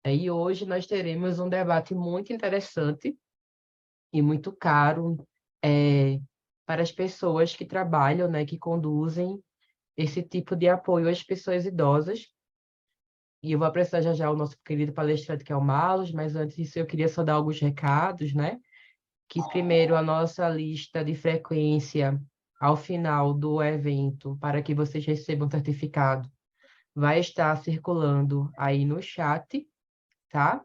E hoje nós teremos um debate muito interessante e muito caro para as pessoas que trabalham, né, que conduzem esse tipo de apoio às pessoas idosas. E eu vou apresentar já já o nosso querido palestrante, que é o Marlos, mas antes disso eu queria só dar alguns recados, né? Que primeiro a nossa lista de frequência ao final do evento, para que vocês recebam o certificado, vai estar circulando aí no chat, tá?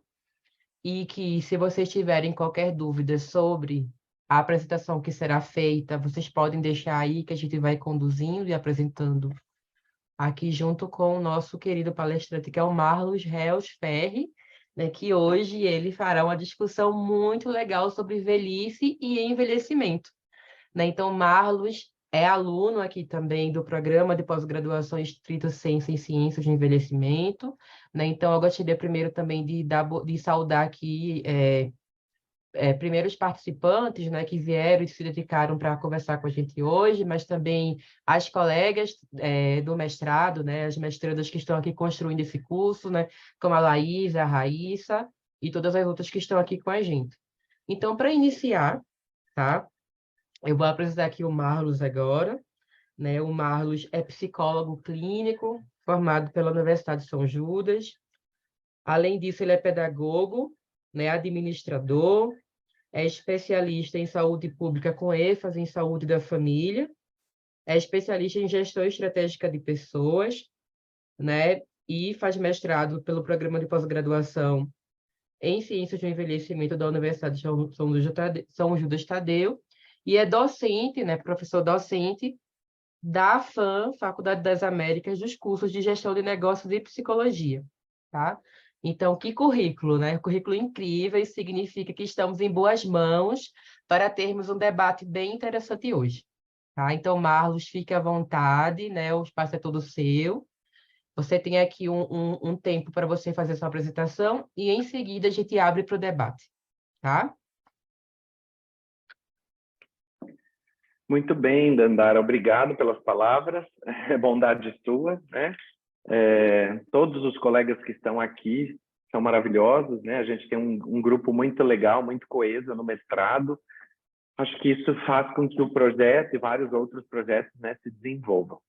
E que se vocês tiverem qualquer dúvida sobre a apresentação que será feita, vocês podem deixar aí que a gente vai conduzindo e apresentando aqui junto com o nosso querido palestrante, que é o Marlos Reus Ferri, né, que hoje ele fará uma discussão muito legal sobre velhice e envelhecimento, né? Então, Marlos é aluno aqui também do programa de pós-graduação Estrito Sensu em Ciências de Envelhecimento, né? Então, eu gostaria primeiro também de saudar aqui primeiros participantes, né, que vieram e se dedicaram para conversar com a gente hoje, mas também as colegas do mestrado, né, as mestrandas que estão aqui construindo esse curso, né, como a Laís, a Raíssa e todas as outras que estão aqui com a gente. Então, para iniciar, tá, eu vou apresentar aqui o Marlos agora, né? O Marlos é psicólogo clínico, formado pela Universidade de São Judas. Além disso, ele é pedagogo, né, administrador, é especialista em saúde pública com ênfase em saúde da família, é especialista em gestão estratégica de pessoas, né? E faz mestrado pelo programa de pós-graduação em Ciências do Envelhecimento da Universidade de São Judas Tadeu, e é docente, né, professor docente da FAM, Faculdade das Américas, dos cursos de Gestão de Negócios e Psicologia, tá? Então, que currículo, né? Currículo incrível, e significa que estamos em boas mãos para termos um debate bem interessante hoje, tá? Então, Marlos, fique à vontade, né? O espaço é todo seu. Você tem aqui um tempo para você fazer sua apresentação e, em seguida, a gente abre para o debate, tá? Muito bem, Dandara, obrigado pelas palavras, é bondade sua, né? Todos os colegas que estão aqui são maravilhosos, né? A gente tem um grupo muito legal, muito coeso no mestrado. Acho que isso faz com que o projeto e vários outros projetos, né, se desenvolvam.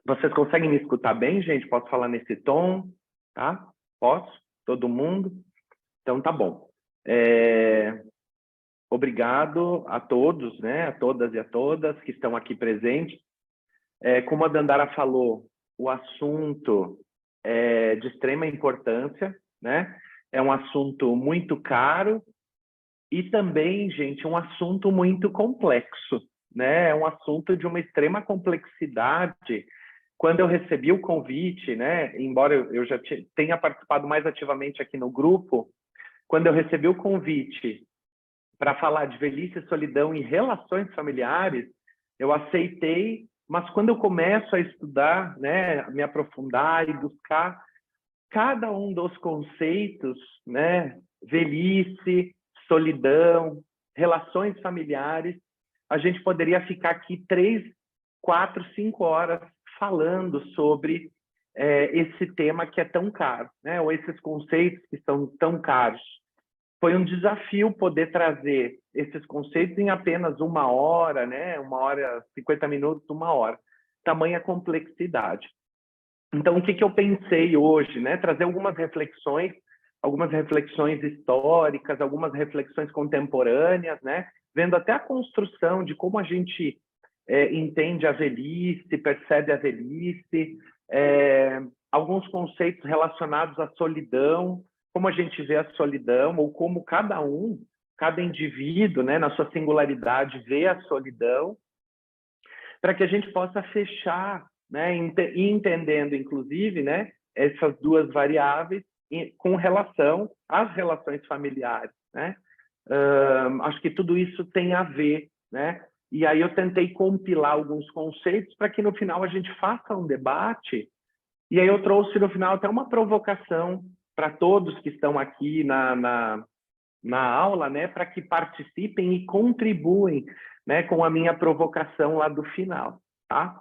Vocês conseguem me escutar bem, gente? Posso falar nesse tom? Tá? Posso? Todo mundo? Então, tá bom. Obrigado a todos, né? A todas e a todas que estão aqui presentes. Como a Dandara falou, o assunto é de extrema importância, né? É um assunto muito caro e também, gente, um assunto muito complexo, né? É um assunto de uma extrema complexidade. Quando eu recebi o convite, né? Embora eu já tenha participado mais ativamente aqui no grupo, quando eu recebi o convite para falar de velhice, solidão e relações familiares, eu aceitei, mas quando eu começo a estudar, né, me aprofundar e buscar cada um dos conceitos, né, velhice, solidão, relações familiares, a gente poderia ficar aqui 3, 4, 5 horas falando sobre esse tema que é tão caro, né, ou esses conceitos que são tão caros. Foi um desafio poder trazer esses conceitos em apenas 1 hora, né? 1 hora, 50 minutos, 1 hora. Tamanha complexidade. Então, o que eu pensei hoje, né? Trazer algumas reflexões históricas, algumas reflexões contemporâneas, né? Vendo até a construção de como a gente entende a velhice, percebe a velhice, alguns conceitos relacionados à solidão, como a gente vê a solidão, ou como cada indivíduo, né, na sua singularidade, vê a solidão, para que a gente possa fechar, né, e entendendo, inclusive, né, essas duas variáveis com relação às relações familiares, né? Acho que tudo isso tem a ver, né? E aí eu tentei compilar alguns conceitos para que no final a gente faça um debate. E aí eu trouxe no final até uma provocação para todos que estão aqui na aula, né, para que participem e contribuem, né, com a minha provocação lá do final, tá?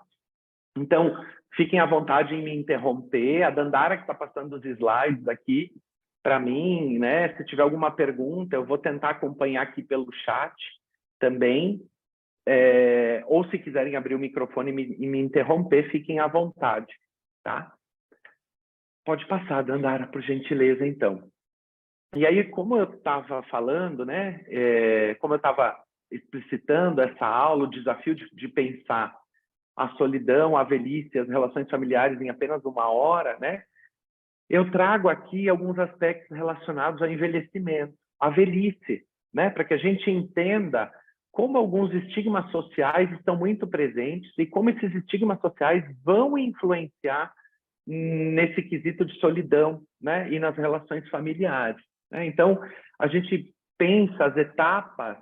Então, fiquem à vontade em me interromper. A Dandara, que está passando os slides aqui, para mim, né? Se tiver alguma pergunta, eu vou tentar acompanhar aqui pelo chat também. Ou se quiserem abrir o microfone e me interromper, fiquem à vontade, tá? Pode passar, Dandara, por gentileza, então. E aí, como eu estava falando, né? Como eu estava explicitando essa aula, o desafio de pensar a solidão, a velhice, as relações familiares em apenas uma hora, né? Eu trago aqui alguns aspectos relacionados ao envelhecimento, à velhice, né? Para que a gente entenda como alguns estigmas sociais estão muito presentes e como esses estigmas sociais vão influenciar nesse quesito de solidão, né? E nas relações familiares, né? Então, a gente pensa as etapas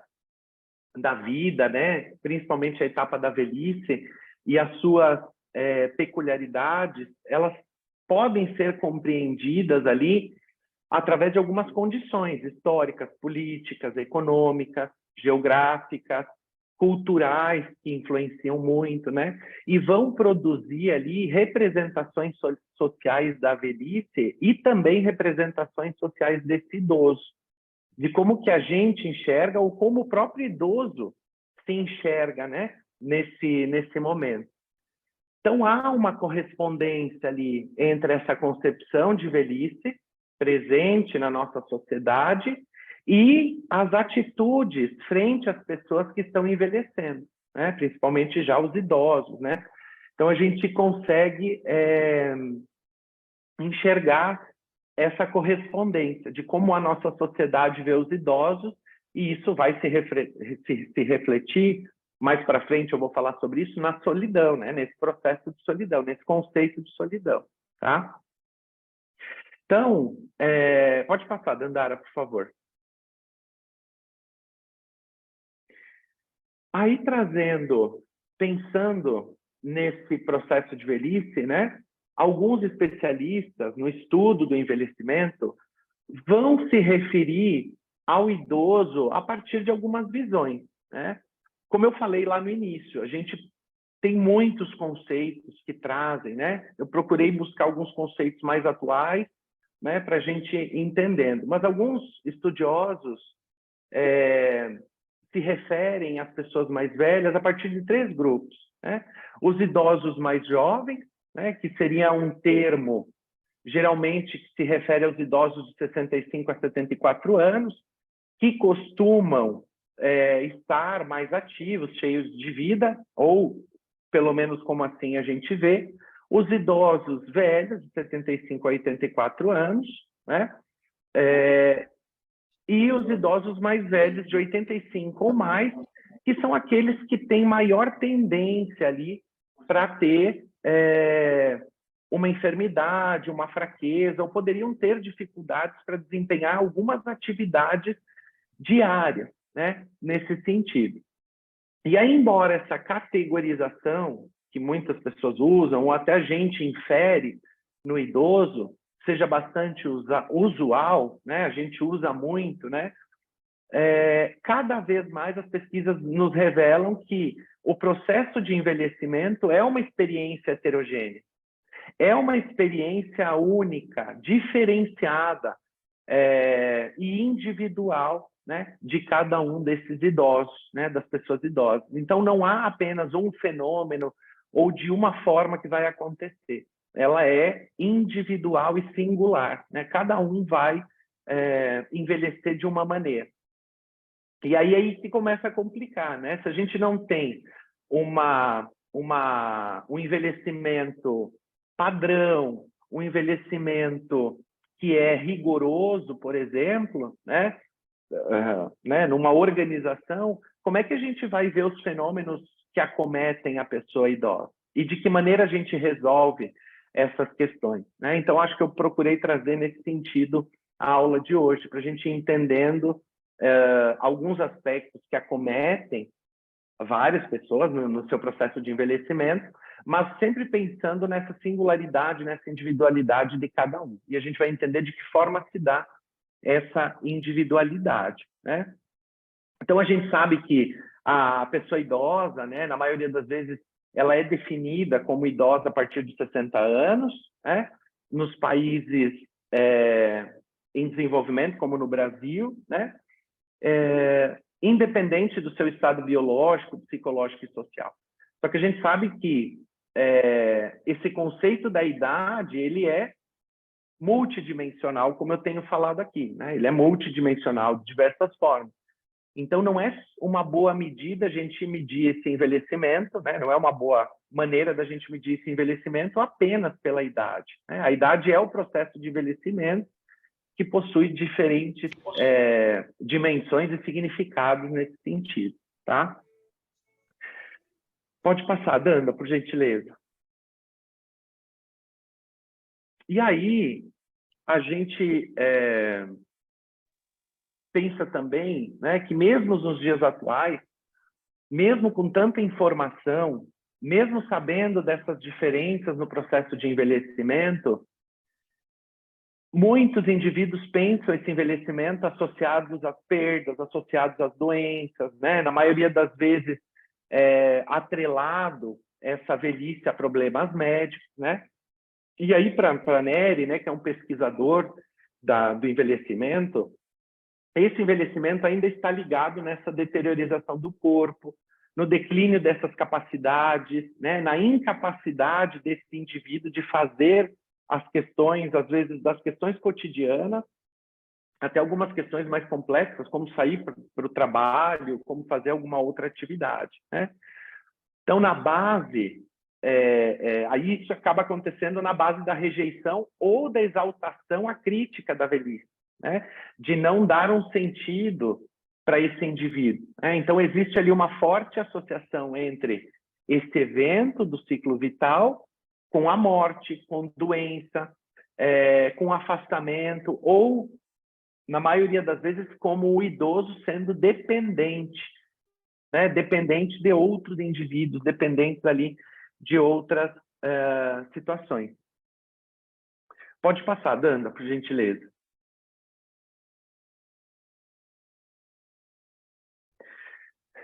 da vida, né? Principalmente a etapa da velhice e as suas peculiaridades, elas podem ser compreendidas ali através de algumas condições históricas, políticas, econômicas, geográficas, culturais, que influenciam muito, né? E vão produzir ali representações sociais da velhice e também representações sociais desse idoso, de como que a gente enxerga ou como o próprio idoso se enxerga, né? Nesse momento. Então, há uma correspondência ali entre essa concepção de velhice presente na nossa sociedade e as atitudes frente às pessoas que estão envelhecendo, né? Principalmente já os idosos, né? Então, a gente consegue enxergar essa correspondência de como a nossa sociedade vê os idosos, e isso vai se refletir mais para frente. Eu vou falar sobre isso na solidão, né? Nesse processo de solidão, nesse conceito de solidão, tá? Então, pode passar, Dandara, por favor. Aí pensando nesse processo de velhice, né? Alguns especialistas no estudo do envelhecimento vão se referir ao idoso a partir de algumas visões, né? Como eu falei lá no início, a gente tem muitos conceitos que trazem, né? Eu procurei buscar alguns conceitos mais atuais, né, para a gente ir entendendo. Mas alguns estudiosos se referem às pessoas mais velhas a partir de 3 grupos, né? Os idosos mais jovens, né, que seria um termo geralmente que se refere aos idosos de 65 a 74 anos, que costumam estar mais ativos, cheios de vida, ou pelo menos como assim a gente vê. Os idosos velhos, de 75 a 84 anos, né? E os idosos mais velhos, de 85 ou mais, que são aqueles que têm maior tendência ali para ter uma enfermidade, uma fraqueza, ou poderiam ter dificuldades para desempenhar algumas atividades diárias, né? Nesse sentido. E aí, embora essa categorização que muitas pessoas usam, ou até a gente infere no idoso, seja bastante usual, né? A gente usa muito, né? Cada vez mais as pesquisas nos revelam que o processo de envelhecimento é uma experiência heterogênea. É uma experiência única, diferenciada e individual, né, de cada um desses idosos, né, das pessoas idosas. Então, não há apenas um fenômeno ou de uma forma que vai acontecer. Ela é individual e singular, né? Cada um vai envelhecer de uma maneira. E aí que começa a complicar, né? Se a gente não tem um envelhecimento padrão, um envelhecimento que é rigoroso, por exemplo, né? Numa organização, como é que a gente vai ver os fenômenos que acometem a pessoa idosa? E de que maneira a gente resolve essas questões, né? Então, acho que eu procurei trazer nesse sentido a aula de hoje, para a gente ir entendendo alguns aspectos que acometem várias pessoas no seu processo de envelhecimento, mas sempre pensando nessa singularidade, nessa individualidade de cada um. E a gente vai entender de que forma se dá essa individualidade, né? Então, a gente sabe que a pessoa idosa, né, na maioria das vezes, ela é definida como idosa a partir de 60 anos, né? Nos países em desenvolvimento, como no Brasil, né? Independente do seu estado biológico, psicológico e social. Só que a gente sabe que esse conceito da idade, ele é multidimensional, como eu tenho falado aqui, né? Ele é multidimensional de diversas formas. Então, não é uma boa medida a gente medir esse envelhecimento, né? Não é uma boa maneira da gente medir esse envelhecimento apenas pela idade, né? A idade é o processo de envelhecimento que possui diferentes dimensões e significados nesse sentido, tá? Pode passar, Danda, por gentileza. E aí, a gente pensa também, né, que mesmo nos dias atuais, mesmo com tanta informação, mesmo sabendo dessas diferenças no processo de envelhecimento, muitos indivíduos pensam esse envelhecimento associados às perdas, associados às doenças, né? Na maioria das vezes, atrelado essa velhice a problemas médicos, né? E aí, para Neri, né, que é um pesquisador do envelhecimento, esse envelhecimento ainda está ligado nessa deteriorização do corpo, no declínio dessas capacidades, né, na incapacidade desse indivíduo de fazer as questões, às vezes, das questões cotidianas, até algumas questões mais complexas, como sair para o trabalho, como fazer alguma outra atividade, né? Então, na base, aí isso acaba acontecendo na base da rejeição ou da exaltação à crítica da velhice, né? De não dar um sentido para esse indivíduo, né? Então, existe ali uma forte associação entre esse evento do ciclo vital com a morte, com doença, com afastamento, ou, na maioria das vezes, como o idoso sendo dependente, né? Dependente de outros indivíduos, dependentes ali de outras situações. Pode passar, Danda, por gentileza.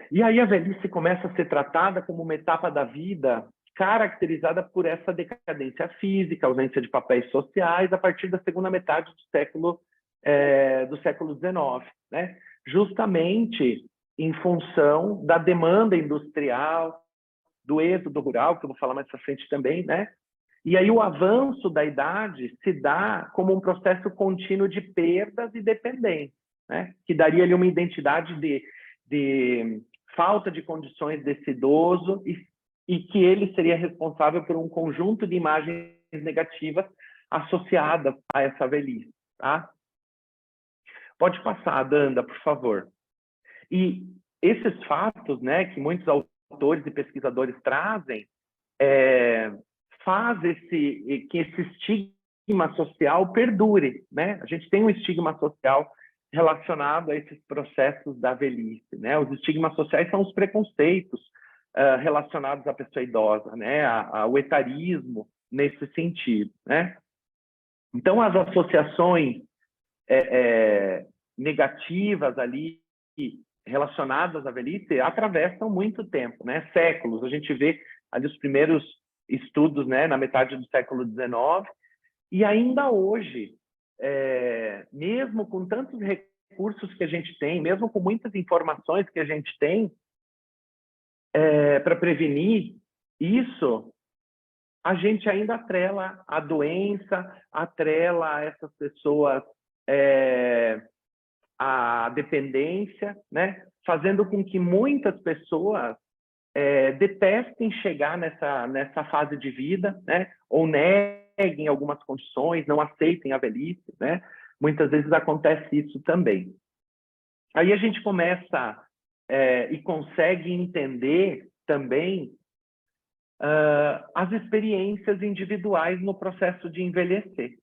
E aí a velhice começa a ser tratada como uma etapa da vida caracterizada por essa decadência física, ausência de papéis sociais, a partir da segunda metade do século XIX, né? Justamente em função da demanda industrial, do êxodo rural, que eu vou falar mais para frente também, né? E aí o avanço da idade se dá como um processo contínuo de perdas e dependência, né? Que daria ali uma identidade de falta de condições desse idoso e que ele seria responsável por um conjunto de imagens negativas associadas a essa velhice, tá? Pode passar, Danda, por favor. E esses fatos, né, que muitos autores e pesquisadores trazem, faz que esse estigma social perdure, né? A gente tem um estigma social relacionado a esses processos da velhice, né? Os estigmas sociais são os preconceitos relacionados à pessoa idosa, né? Ao etarismo nesse sentido, né? Então, as associações negativas ali relacionadas à velhice atravessam muito tempo, né? Séculos. A gente vê ali os primeiros estudos, né, na metade do século XIX, e ainda hoje, mesmo com tantos recursos que a gente tem, mesmo com muitas informações que a gente tem para prevenir isso, a gente ainda atrela a doença, atrela essas pessoas a dependência, né? Fazendo com que muitas pessoas detestem chegar nessa fase de vida, né? Ou neguem algumas condições, não aceitem a velhice, né? Muitas vezes acontece isso também. Aí a gente começa e consegue entender também as experiências individuais no processo de envelhecer,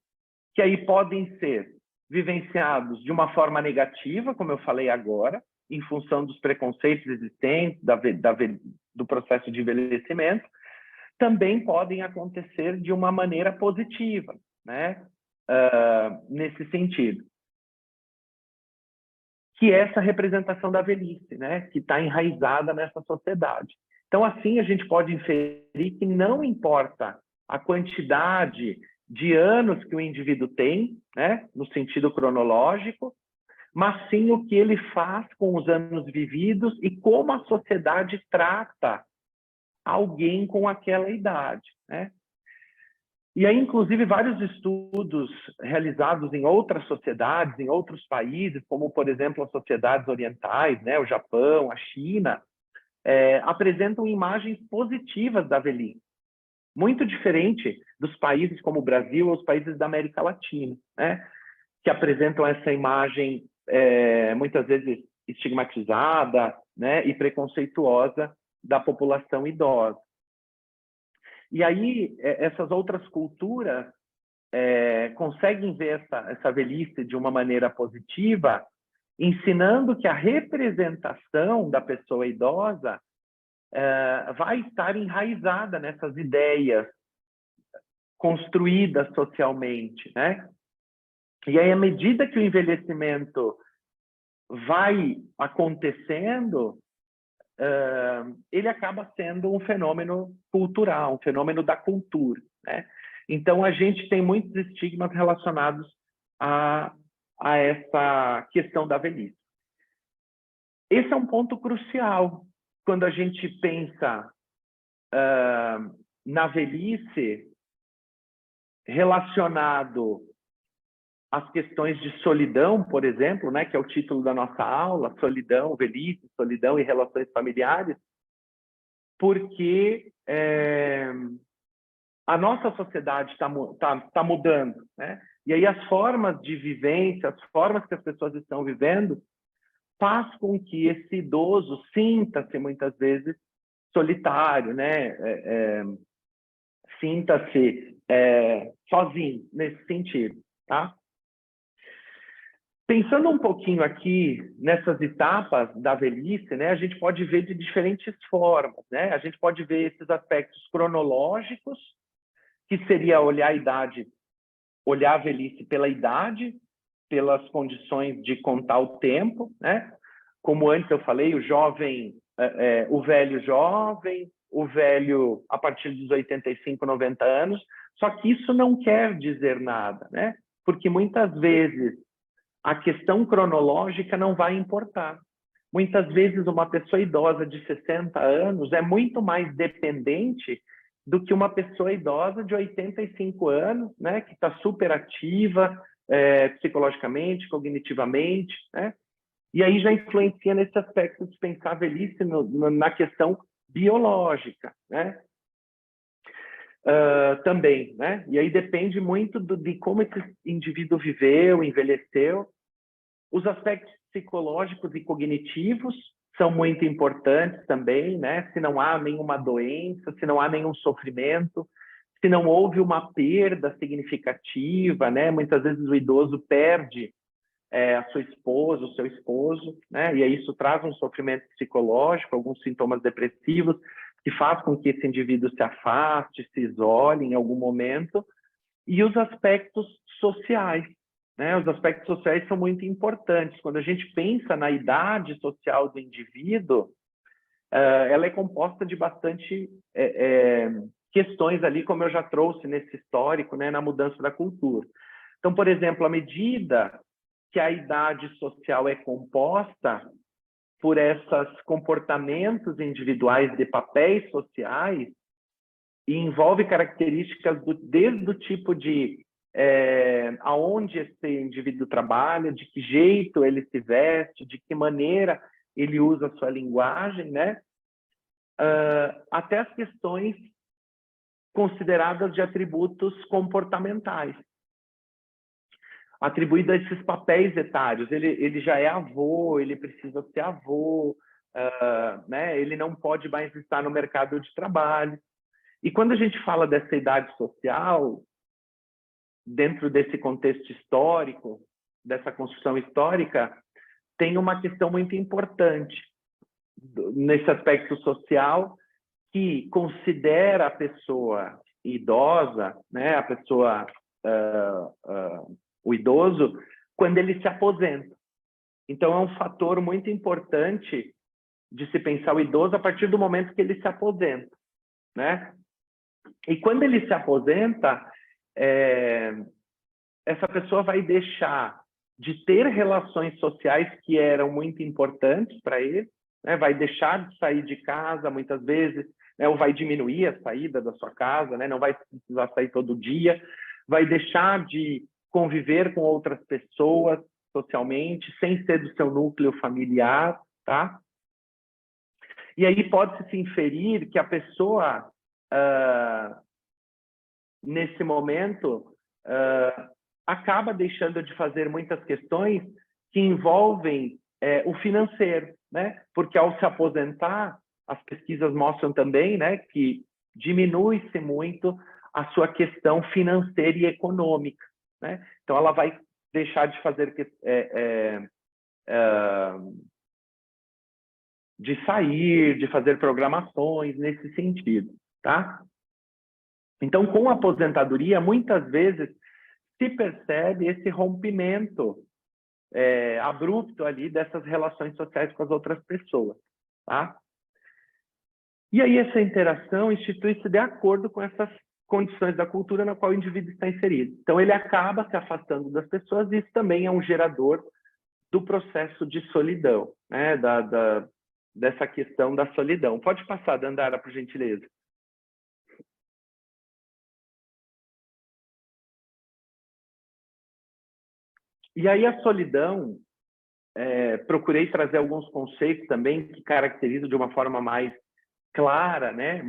que aí podem ser vivenciados de uma forma negativa, como eu falei agora, em função dos preconceitos existentes, do processo de envelhecimento, também podem acontecer de uma maneira positiva, né? Nesse sentido. Que é essa representação da velhice, né? Que está enraizada nessa sociedade. Então, assim, a gente pode inferir que não importa a quantidade de anos que o indivíduo tem, né, no sentido cronológico, mas sim o que ele faz com os anos vividos e como a sociedade trata alguém com aquela idade, né? E aí, inclusive, vários estudos realizados em outras sociedades, em outros países, como, por exemplo, as sociedades orientais, né, o Japão, a China, apresentam imagens positivas da velhice, muito diferente dos países como o Brasil ou os países da América Latina, né, que apresentam essa imagem muitas vezes estigmatizada, né, e preconceituosa da população idosa. E aí, essas outras culturas conseguem ver essa velhice de uma maneira positiva, ensinando que a representação da pessoa idosa vai estar enraizada nessas ideias construídas socialmente, né? E aí, à medida que o envelhecimento vai acontecendo, ele acaba sendo um fenômeno cultural, um fenômeno da cultura, né? Então, a gente tem muitos estigmas relacionados a essa questão da velhice. Esse é um ponto crucial quando a gente pensa na velhice relacionado às questões de solidão, por exemplo, né, que é o título da nossa aula, solidão, velhice, solidão e relações familiares, porque a nossa sociedade está mudando, né? E aí as formas de vivência, as formas que as pessoas estão vivendo, faz com que esse idoso sinta-se muitas vezes solitário, né? Sinta-se sozinho nesse sentido, tá? Pensando um pouquinho aqui nessas etapas da velhice, né? A gente pode ver de diferentes formas, né? A gente pode ver esses aspectos cronológicos, que seria olhar a idade, olhar a velhice pela idade, pelas condições de contar o tempo, né? Como antes eu falei, o jovem, o velho jovem, o velho a partir dos 85, 90 anos, só que isso não quer dizer nada, né? Porque muitas vezes a questão cronológica não vai importar. Muitas vezes uma pessoa idosa de 60 anos é muito mais dependente do que uma pessoa idosa de 85 anos, né, que está super ativa psicologicamente, cognitivamente, né? E aí já influencia nesse aspecto de pensar a velhice na questão biológica, né? Também, né? E aí depende muito de como esse indivíduo viveu, envelheceu. Os aspectos psicológicos e cognitivos são muito importantes também, né? Se não há nenhuma doença, se não há nenhum sofrimento, se não houve uma perda significativa, né? Muitas vezes o idoso perde a sua esposa, o seu esposo, né? E aí isso traz um sofrimento psicológico, alguns sintomas depressivos, que faz com que esse indivíduo se afaste, se isole em algum momento. E os aspectos sociais, né? Os aspectos sociais são muito importantes. Quando a gente pensa na idade social do indivíduo, ela é composta de bastante questões ali, como eu já trouxe nesse histórico, né, na mudança da cultura. Então, por exemplo, à medida que a idade social é composta por esses comportamentos individuais de papéis sociais, e envolve características desde o tipo de aonde esse indivíduo trabalha, de que jeito ele se veste, de que maneira ele usa a sua linguagem, né? Até as questões consideradas de atributos comportamentais, atribuído a esses papéis etários. Ele já é avô, ele precisa ser avô, né? Ele não pode mais estar no mercado de trabalho. E quando a gente fala dessa idade social, dentro desse contexto histórico, dessa construção histórica, tem uma questão muito importante nesse aspecto social, que considera a pessoa idosa, né, a pessoa, o idoso, quando ele se aposenta. Então, é um fator muito importante de se pensar o idoso a partir do momento que ele se aposenta, né? E quando ele se aposenta, essa pessoa vai deixar de ter relações sociais que eram muito importantes para ele, né? Vai deixar de sair de casa muitas vezes, né? Ou vai diminuir a saída da sua casa, né? Não vai precisar sair todo dia, vai deixar de conviver com outras pessoas socialmente, sem ser do seu núcleo familiar, tá? E aí pode-se inferir que a pessoa, nesse momento, acaba deixando de fazer muitas questões que envolvem o financeiro, né? Porque ao se aposentar, as pesquisas mostram também, né, que diminui-se muito a sua questão financeira e econômica, né? Então ela vai deixar de fazer de sair, de fazer programações nesse sentido, tá? Então, com a aposentadoria, muitas vezes se percebe esse rompimento abrupto ali dessas relações sociais com as outras pessoas, tá? E aí essa interação institui-se de acordo com essas condições da cultura na qual o indivíduo está inserido. Então, ele acaba se afastando das pessoas e isso também é um gerador do processo de solidão, né? Dessa questão da solidão. Pode passar, Dandara, por gentileza. E aí a solidão, procurei trazer alguns conceitos também que caracterizam de uma forma mais clara, né,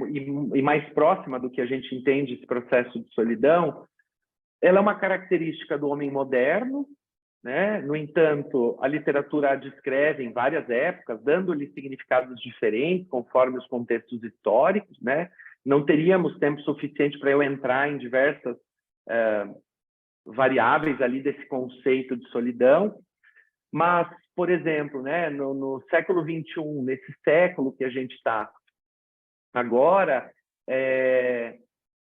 e mais próxima do que a gente entende esse processo de solidão. Ela é uma característica do homem moderno, né? No entanto, a literatura a descreve em várias épocas, dando-lhe significados diferentes conforme os contextos históricos, né? Não teríamos tempo suficiente para eu entrar em diversas variáveis ali desse conceito de solidão, mas, por exemplo, né, no século XXI, nesse século que a gente está agora,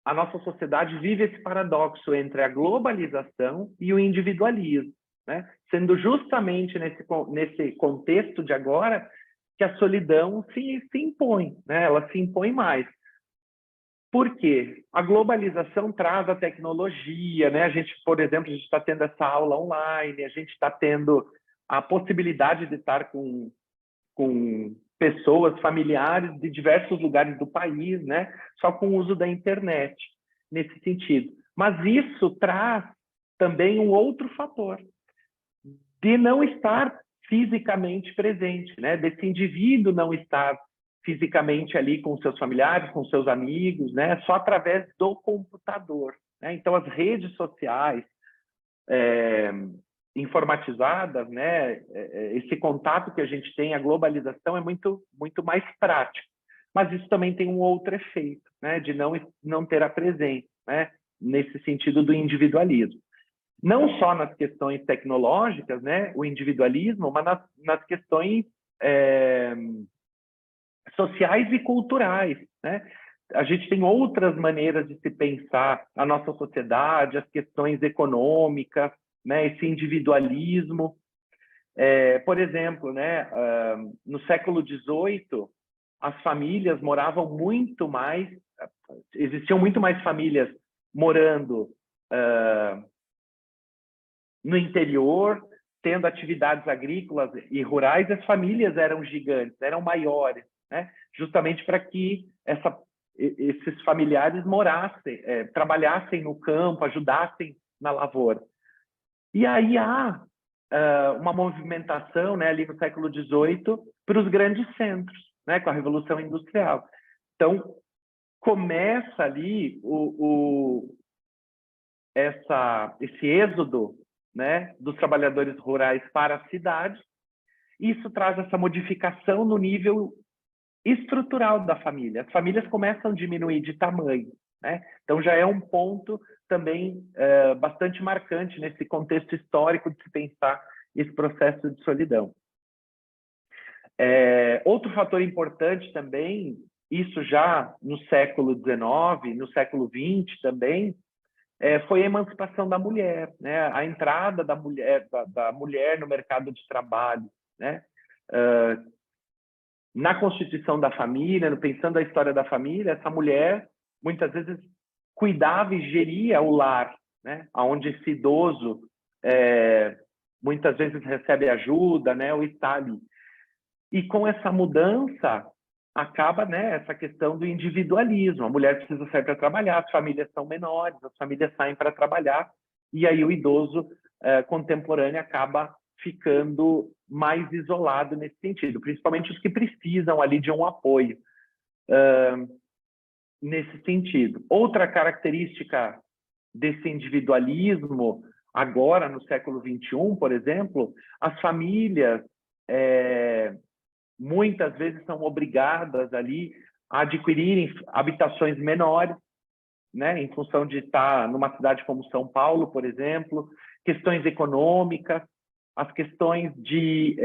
a nossa sociedade vive esse paradoxo entre a globalização e o individualismo, né? Sendo justamente nesse contexto de agora que a solidão se impõe, né? Ela se impõe mais. Por quê? A globalização traz a tecnologia, né? A gente, por exemplo, a gente está tendo essa aula online, a gente está tendo a possibilidade de estar com pessoas, familiares de diversos lugares do país, né? Só com o uso da internet, nesse sentido. Mas isso traz também um outro fator, de não estar fisicamente presente, né? Desse indivíduo não estar fisicamente ali com seus familiares, com seus amigos, né? Só através do computador, né? Então, as redes sociais informatizadas, né? Esse contato que a gente tem, a globalização é muito mais prático. Mas isso também tem um outro efeito, né? De não ter a presença, né? Nesse sentido do individualismo. Não só nas questões tecnológicas, né? O individualismo, mas nas questões sociais e culturais, né? A gente tem outras maneiras de se pensar a nossa sociedade, as questões econômicas, né? Esse individualismo. Por exemplo, né? No século XVIII, as famílias moravam muito mais, existiam muito mais famílias morando no interior, tendo atividades agrícolas e rurais. As famílias eram gigantes, eram maiores, né? Justamente para que esses familiares morassem, trabalhassem no campo, ajudassem na lavoura. E aí há uma movimentação, né, ali no século XVIII para os grandes centros, né, com a Revolução Industrial. Então, começa ali esse êxodo, né, dos trabalhadores rurais para as cidades. Isso traz essa modificação no nível estrutural da família. As famílias começam a diminuir de tamanho, né? Então já é um ponto também bastante marcante nesse contexto histórico de se pensar esse processo de solidão. Outro fator importante também, isso já no século XIX, no século XX também, foi a emancipação da mulher, né? A entrada da mulher no mercado de trabalho, né? Na constituição da família, pensando a história da família, essa mulher, muitas vezes, cuidava e geria o lar, né? Onde esse idoso muitas vezes recebe ajuda, né? Ou está ali. E com essa mudança acaba, né, essa questão do individualismo. A mulher precisa sair para trabalhar, as famílias são menores, as famílias saem para trabalhar, e aí o idoso contemporâneo acaba ficando mais isolado nesse sentido, principalmente os que precisam ali de um apoio nesse sentido. Outra característica desse individualismo, agora no século XXI, por exemplo, as famílias muitas vezes são obrigadas ali a adquirirem habitações menores, né, em função de estar numa cidade como São Paulo, por exemplo, questões econômicas, as questões de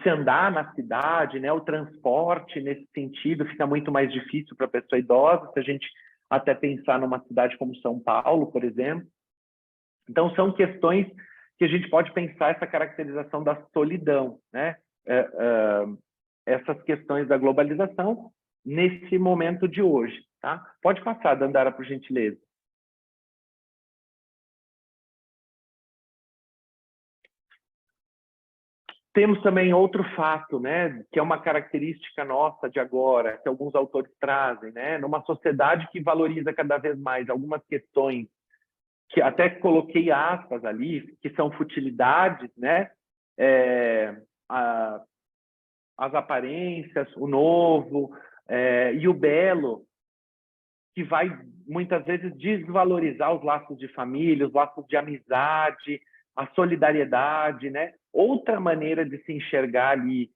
se andar na cidade, né, o transporte nesse sentido fica muito mais difícil para a pessoa idosa, se a gente até pensar numa cidade como São Paulo, por exemplo. Então, são questões que a gente pode pensar essa caracterização da solidão, né? Essas questões da globalização nesse momento de hoje, tá? Pode passar, Dandara, por gentileza. Temos também outro fato, né, que é uma característica nossa de agora, que alguns autores trazem, né? Numa sociedade que valoriza cada vez mais algumas questões que até coloquei aspas ali, que são futilidades, né? As aparências, o novo e o belo, que vai muitas vezes desvalorizar os laços de família, os laços de amizade, a solidariedade, né? Outra maneira de se enxergar ali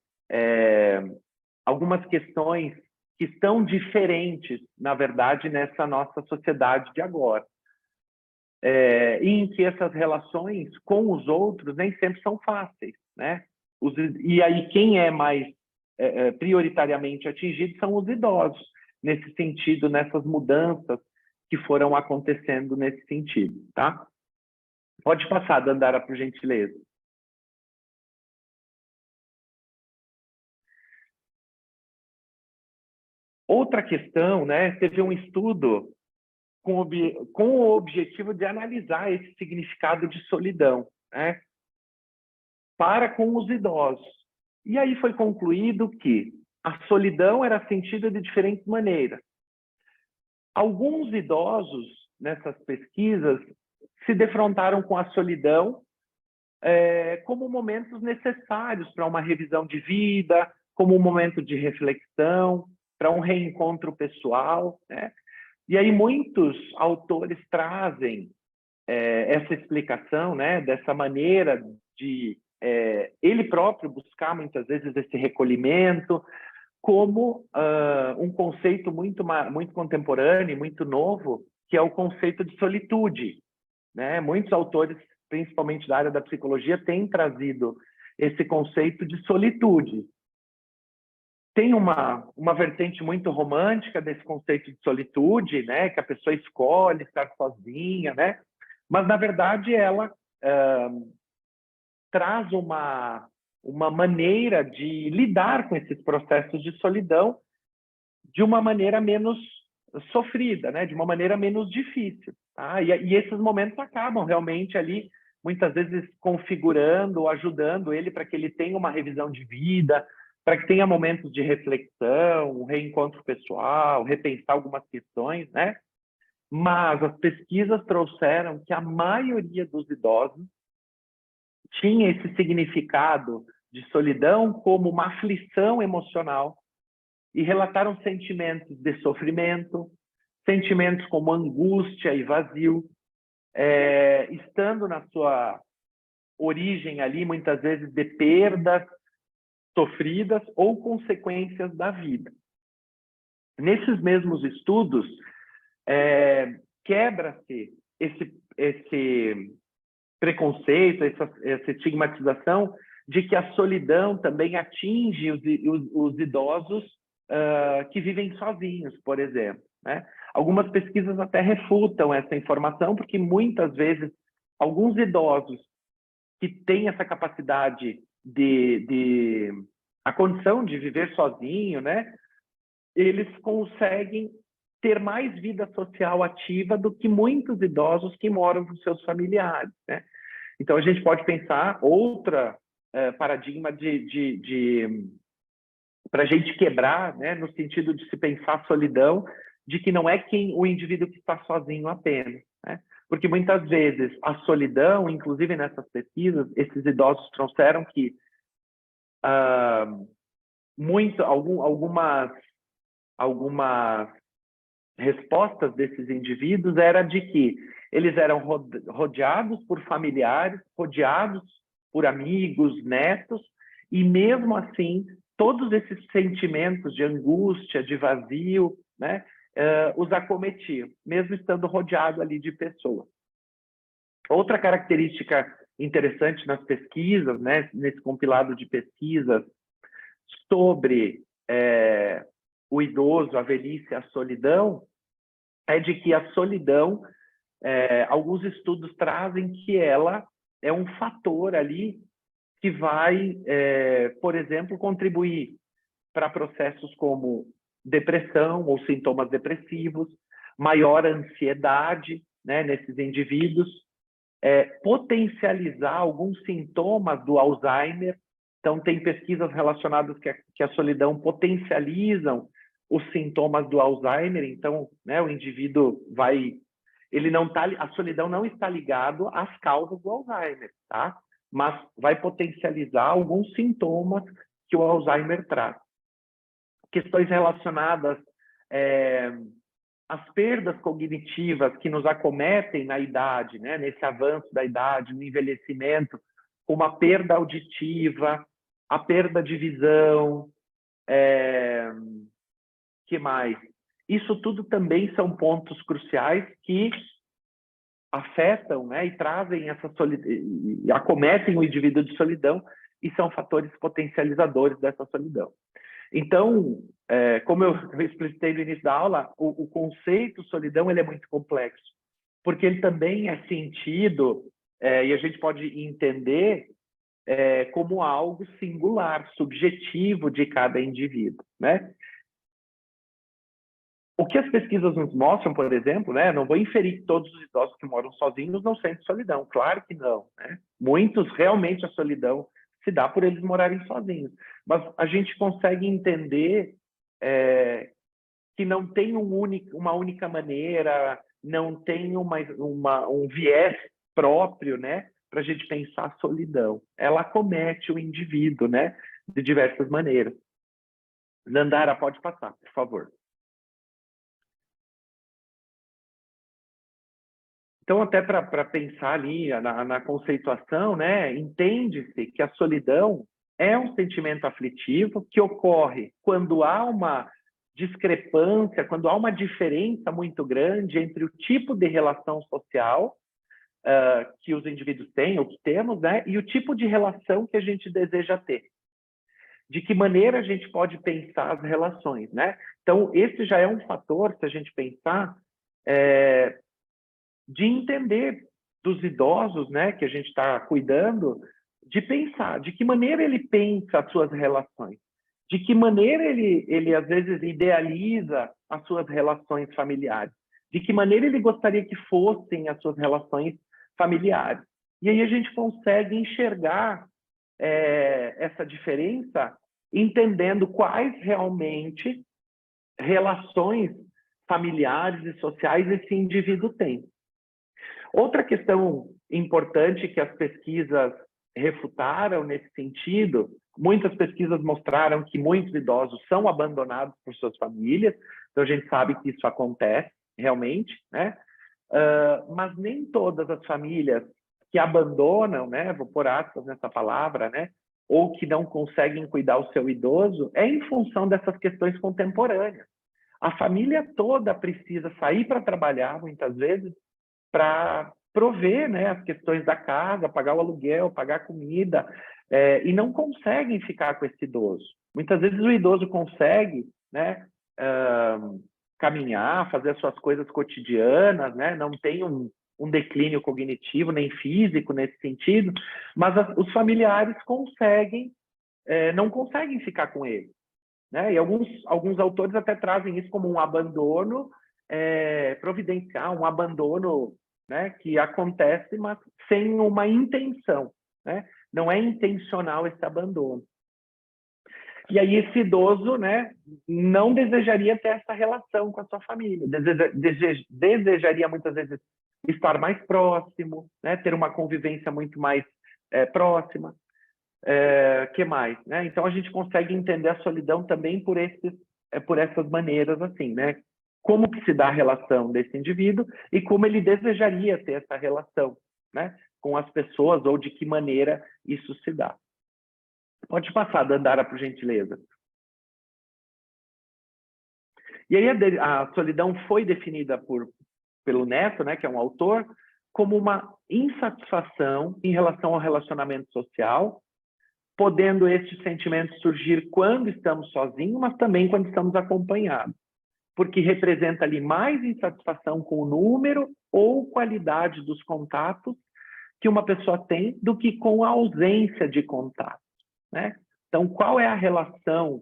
algumas questões que estão diferentes, na verdade, nessa nossa sociedade de agora. E em que essas relações com os outros nem sempre são fáceis, né? E aí quem é mais prioritariamente atingido são os idosos, nesse sentido, nessas mudanças que foram acontecendo nesse sentido, tá? Pode passar, Dandara, por gentileza. Outra questão, né? Teve um estudo com o objetivo de analisar esse significado de solidão, né, para com os idosos. E aí foi concluído que a solidão era sentida de diferentes maneiras. Alguns idosos, nessas pesquisas, se defrontaram com a solidão como momentos necessários para uma revisão de vida, como um momento de reflexão, para um reencontro pessoal, né? E aí muitos autores trazem essa explicação, né, dessa maneira de ele próprio buscar muitas vezes esse recolhimento, como um conceito muito contemporâneo, muito novo, que é o conceito de solitude, né? Muitos autores, principalmente da área da psicologia, têm trazido esse conceito de solitude. Tem uma vertente muito romântica desse conceito de solitude, né? Que a pessoa escolhe estar sozinha, né? Mas, na verdade, ela traz uma maneira de lidar com esses processos de solidão de uma maneira menos sofrida, né? De uma maneira menos difícil. Tá? E esses momentos acabam realmente ali, muitas vezes, configurando ou ajudando ele para que ele tenha uma revisão de vida, para que tenha momentos de reflexão, um reencontro pessoal, repensar algumas questões, né? Mas as pesquisas trouxeram que a maioria dos idosos tinha esse significado de solidão como uma aflição emocional e relataram sentimentos de sofrimento, sentimentos como angústia e vazio, estando na sua origem ali, muitas vezes, de perdas sofridas ou consequências da vida. Nesses mesmos estudos, quebra-se esse preconceito, essa estigmatização de que a solidão também atinge os idosos que vivem sozinhos, por exemplo, né? Algumas pesquisas até refutam essa informação, porque muitas vezes alguns idosos que têm essa capacidade a condição de viver sozinho, né, eles conseguem ter mais vida social ativa do que muitos idosos que moram com seus familiares, né? Então, a gente pode pensar outra paradigma para a gente quebrar, né, no sentido de se pensar solidão, de que não é o indivíduo que está sozinho apenas, né? Porque muitas vezes a solidão, inclusive nessas pesquisas, esses idosos trouxeram que algumas respostas desses indivíduos era de que eles eram rodeados por familiares, rodeados por amigos, netos, e mesmo assim, todos esses sentimentos de angústia, de vazio, né, os acometiam, mesmo estando rodeado ali de pessoas. Outra característica interessante nas pesquisas, né, nesse compilado de pesquisas sobre o idoso, a velhice, a solidão, é de que a solidão, alguns estudos trazem que ela é um fator ali que vai, por exemplo, contribuir para processos como depressão ou sintomas depressivos, maior ansiedade, né, nesses indivíduos, potencializar alguns sintomas do Alzheimer. Então, tem pesquisas relacionadas que a solidão potencializam os sintomas do Alzheimer. Então, né, o indivíduo vai... a solidão não está ligado às causas do Alzheimer, tá? Mas vai potencializar alguns sintomas que o Alzheimer traz. Questões relacionadas às perdas cognitivas que nos acometem na idade, né? Nesse avanço da idade, no envelhecimento, como a perda auditiva, a perda de visão, que mais? Isso tudo também são pontos cruciais que afetam, né, e trazem essa solidão, e acometem o indivíduo de solidão, e são fatores potencializadores dessa solidão. Então, como eu explicitei no início da aula, o conceito solidão ele é muito complexo, porque ele também é sentido, e a gente pode entender como algo singular, subjetivo de cada indivíduo, né? O que as pesquisas nos mostram, por exemplo, né? Não vou inferir que todos os idosos que moram sozinhos não sentem solidão, claro que não, né? Muitos, realmente, a solidão se dá por eles morarem sozinhos. Mas a gente consegue entender que não tem uma única maneira, não tem um viés próprio, né? Para a gente pensar a solidão. Ela acomete o indivíduo, né? De diversas maneiras. Nandara, pode passar, por favor. Então, até para pensar ali na conceituação, né, entende-se que a solidão é um sentimento aflitivo que ocorre quando há uma discrepância, quando há uma diferença muito grande entre o tipo de relação social que os indivíduos têm, ou que temos, né, e o tipo de relação que a gente deseja ter. De que maneira a gente pode pensar as relações, né? Então, esse já é um fator, se a gente pensar, de entender dos idosos, né, que a gente está cuidando, de pensar de que maneira ele pensa as suas relações, de que maneira ele às vezes idealiza as suas relações familiares, de que maneira ele gostaria que fossem as suas relações familiares. E aí a gente consegue enxergar essa diferença, entendendo quais realmente relações familiares e sociais esse indivíduo tem. Outra questão importante que as pesquisas refutaram nesse sentido, muitas pesquisas mostraram que muitos idosos são abandonados por suas famílias, então a gente sabe que isso acontece realmente, né? Mas nem todas as famílias que abandonam, né, vou pôr aspas nessa palavra, né, ou que não conseguem cuidar o seu idoso, é em função dessas questões contemporâneas. A família toda precisa sair para trabalhar, muitas vezes, para prover, né, as questões da casa, pagar o aluguel, pagar a comida, e não conseguem ficar com esse idoso. Muitas vezes o idoso consegue, né, caminhar, fazer as suas coisas cotidianas, né, não tem um declínio cognitivo nem físico nesse sentido, mas os familiares conseguem, não conseguem ficar com ele. né? E alguns autores até trazem isso como um abandono providencial, um abandono, né, que acontece, mas sem uma intenção, né? Não é intencional esse abandono. E aí esse idoso, né, não desejaria ter essa relação com a sua família, desejaria muitas vezes estar mais próximo, né, ter uma convivência muito mais próxima. Que mais, né? Então a gente consegue entender a solidão também por essas maneiras, assim, né? Como que se dá a relação desse indivíduo e como ele desejaria ter essa relação, né, com as pessoas, ou de que maneira isso se dá. Pode passar, Dandara, por gentileza. E aí a solidão foi definida pelo Neto, né, que é um autor, como uma insatisfação em relação ao relacionamento social, podendo este sentimento surgir quando estamos sozinhos, mas também quando estamos acompanhados, porque representa ali mais insatisfação com o número ou qualidade dos contatos que uma pessoa tem do que com a ausência de contato, né? Então, qual é a relação,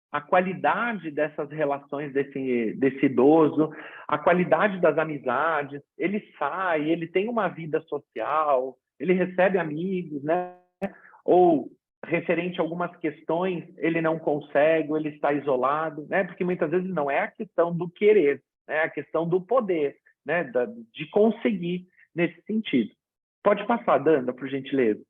a qualidade dessas relações desse idoso, a qualidade das amizades? Ele sai, ele tem uma vida social, ele recebe amigos, né? Ou referente a algumas questões, ele não consegue, ou ele está isolado, né? Porque muitas vezes não é a questão do querer, é a questão do poder, né? De conseguir nesse sentido. Pode passar, Danda, por gentileza.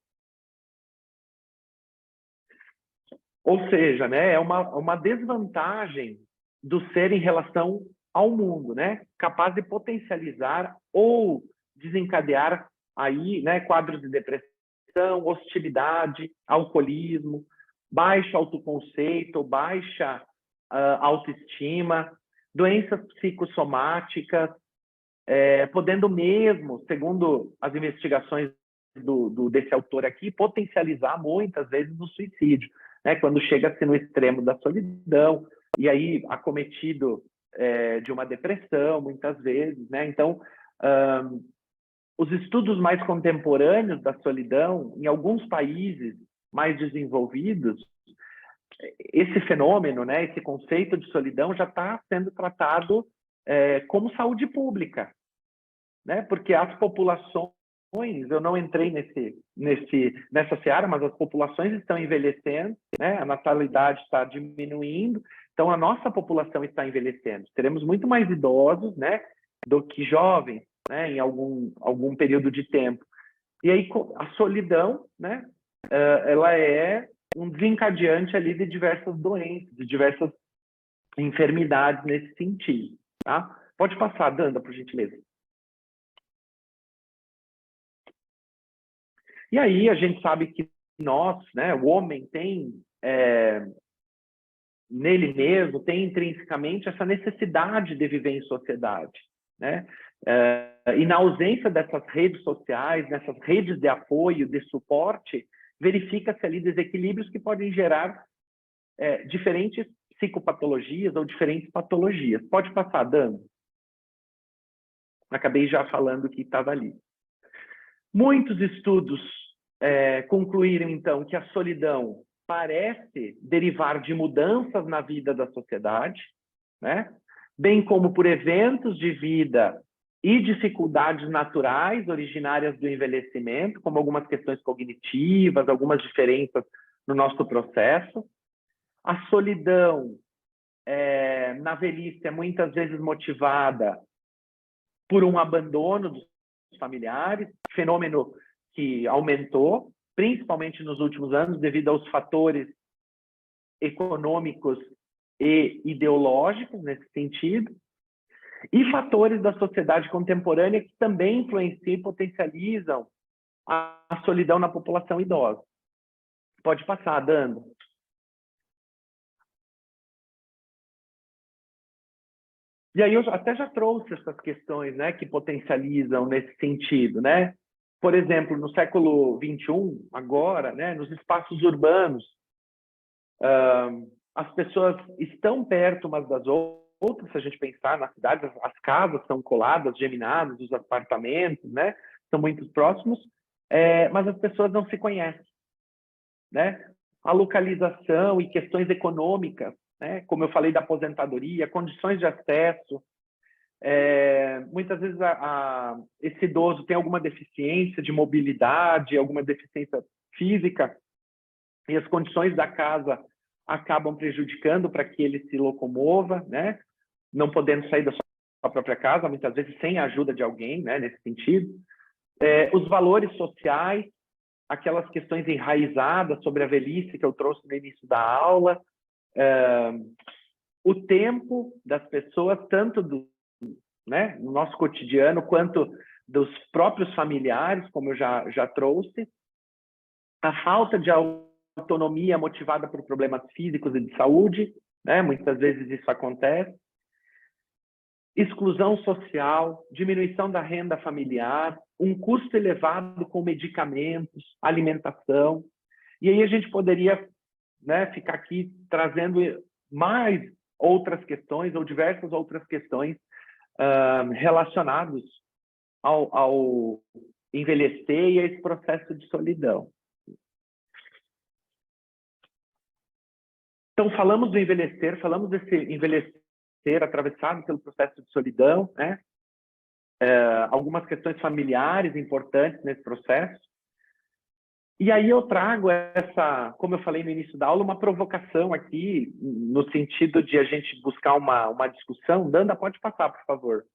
Ou seja, né, é uma desvantagem do ser em relação ao mundo, né? Capaz de potencializar ou desencadear aí, né, quadros de depressão, hostilidade, alcoolismo, baixo autoconceito, baixa autoestima, doenças psicossomáticas, podendo mesmo, segundo as investigações desse autor aqui, potencializar muitas vezes o suicídio, né? Quando chega-se no extremo da solidão, e aí acometido de uma depressão, muitas vezes, né? Então, os estudos mais contemporâneos da solidão, em alguns países mais desenvolvidos, esse fenômeno, né, esse conceito de solidão já está sendo tratado como saúde pública, né? Porque as populações, eu não entrei nessa seara, mas as populações estão envelhecendo, né? A natalidade está diminuindo, então a nossa população está envelhecendo. Teremos muito mais idosos, né, do que jovens, né, em algum período de tempo. E aí a solidão, né, ela é um desencadeante ali de diversas doenças, de diversas enfermidades nesse sentido, tá? Pode passar, Danda, por gentileza. E aí a gente sabe que nós, né, o homem tem nele mesmo, tem intrinsecamente essa necessidade de viver em sociedade, né? E na ausência dessas redes sociais, nessas redes de apoio, de suporte, verifica-se ali desequilíbrios que podem gerar diferentes psicopatologias ou diferentes patologias. Pode passar, Dan. Acabei já falando que estava ali. Muitos estudos concluíram, então, que a solidão parece derivar de mudanças na vida da sociedade, né? Bem como por eventos de vida e dificuldades naturais originárias do envelhecimento, como algumas questões cognitivas, algumas diferenças no nosso processo. A solidão na velhice é muitas vezes motivada por um abandono dos familiares, fenômeno que aumentou, principalmente nos últimos anos, devido aos fatores econômicos e ideológicos nesse sentido, e fatores da sociedade contemporânea que também influenciam e potencializam a solidão na população idosa. Pode passar, Dando. E aí eu até já trouxe essas questões, né, que potencializam nesse sentido, né? Por exemplo, no século XXI, agora, né, nos espaços urbanos, as pessoas estão perto umas das outras, se a gente pensar na cidade, as casas são coladas, geminadas, os apartamentos, né, são muito próximos, mas as pessoas não se conhecem, né? A localização e questões econômicas né? Como eu falei da aposentadoria, condições de acesso. Muitas vezes esse idoso tem alguma deficiência de mobilidade, alguma deficiência física, e as condições da casa acabam prejudicando para que ele se locomova, né? Não podendo sair da sua própria casa, muitas vezes sem a ajuda de alguém, né? Nesse sentido. Os valores sociais, aquelas questões enraizadas sobre a velhice que eu trouxe no início da aula, o tempo das pessoas, tanto né, no nosso cotidiano, quanto dos próprios familiares, como eu já trouxe, a falta de autonomia motivada por problemas físicos e de saúde, né, muitas vezes isso acontece, exclusão social, diminuição da renda familiar, um custo elevado com medicamentos, alimentação, e aí a gente poderia, né, ficar aqui trazendo mais outras questões ou diversas outras questões relacionados ao envelhecer e a esse processo de solidão. Então, falamos do envelhecer, falamos desse envelhecer atravessado pelo processo de solidão, né? Algumas questões familiares importantes nesse processo. E aí eu trago essa, como eu falei no início da aula, uma provocação aqui, no sentido de a gente buscar uma discussão. Danda, pode passar, por favor.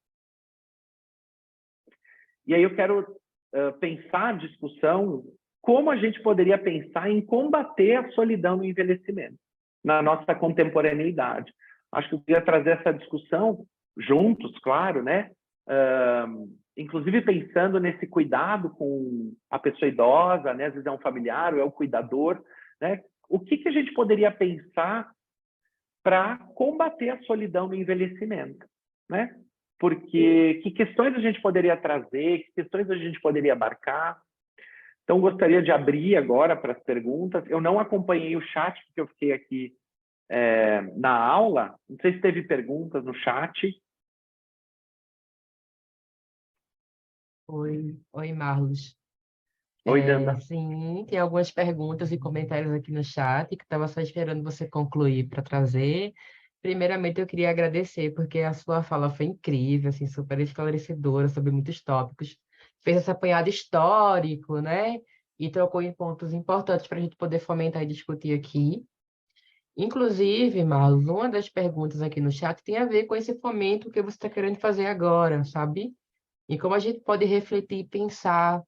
E aí eu quero pensar a discussão, como a gente poderia pensar em combater a solidão no envelhecimento, na nossa contemporaneidade. Acho que eu queria trazer essa discussão juntos, claro, né? Inclusive pensando nesse cuidado com a pessoa idosa, né? Às vezes é um familiar ou é o cuidador, né? O que a gente poderia pensar para combater a solidão no envelhecimento, né? Porque que questões a gente poderia trazer, que questões a gente poderia abarcar. Então, gostaria de abrir agora para as perguntas. Eu não acompanhei o chat, porque eu fiquei aqui na aula. Não sei se teve perguntas no chat. Oi, Marlos. Oi, Danda. Sim, tem algumas perguntas e comentários aqui no chat que estava só esperando você concluir para trazer. Primeiramente, eu queria agradecer, porque a sua fala foi incrível, assim, super esclarecedora sobre muitos tópicos. Fez esse apanhado histórico, né? E trocou em pontos importantes para a gente poder fomentar e discutir aqui. Inclusive, Marlos, uma das perguntas aqui no chat tem a ver com esse fomento que você está querendo fazer agora, sabe? E como a gente pode refletir e pensar,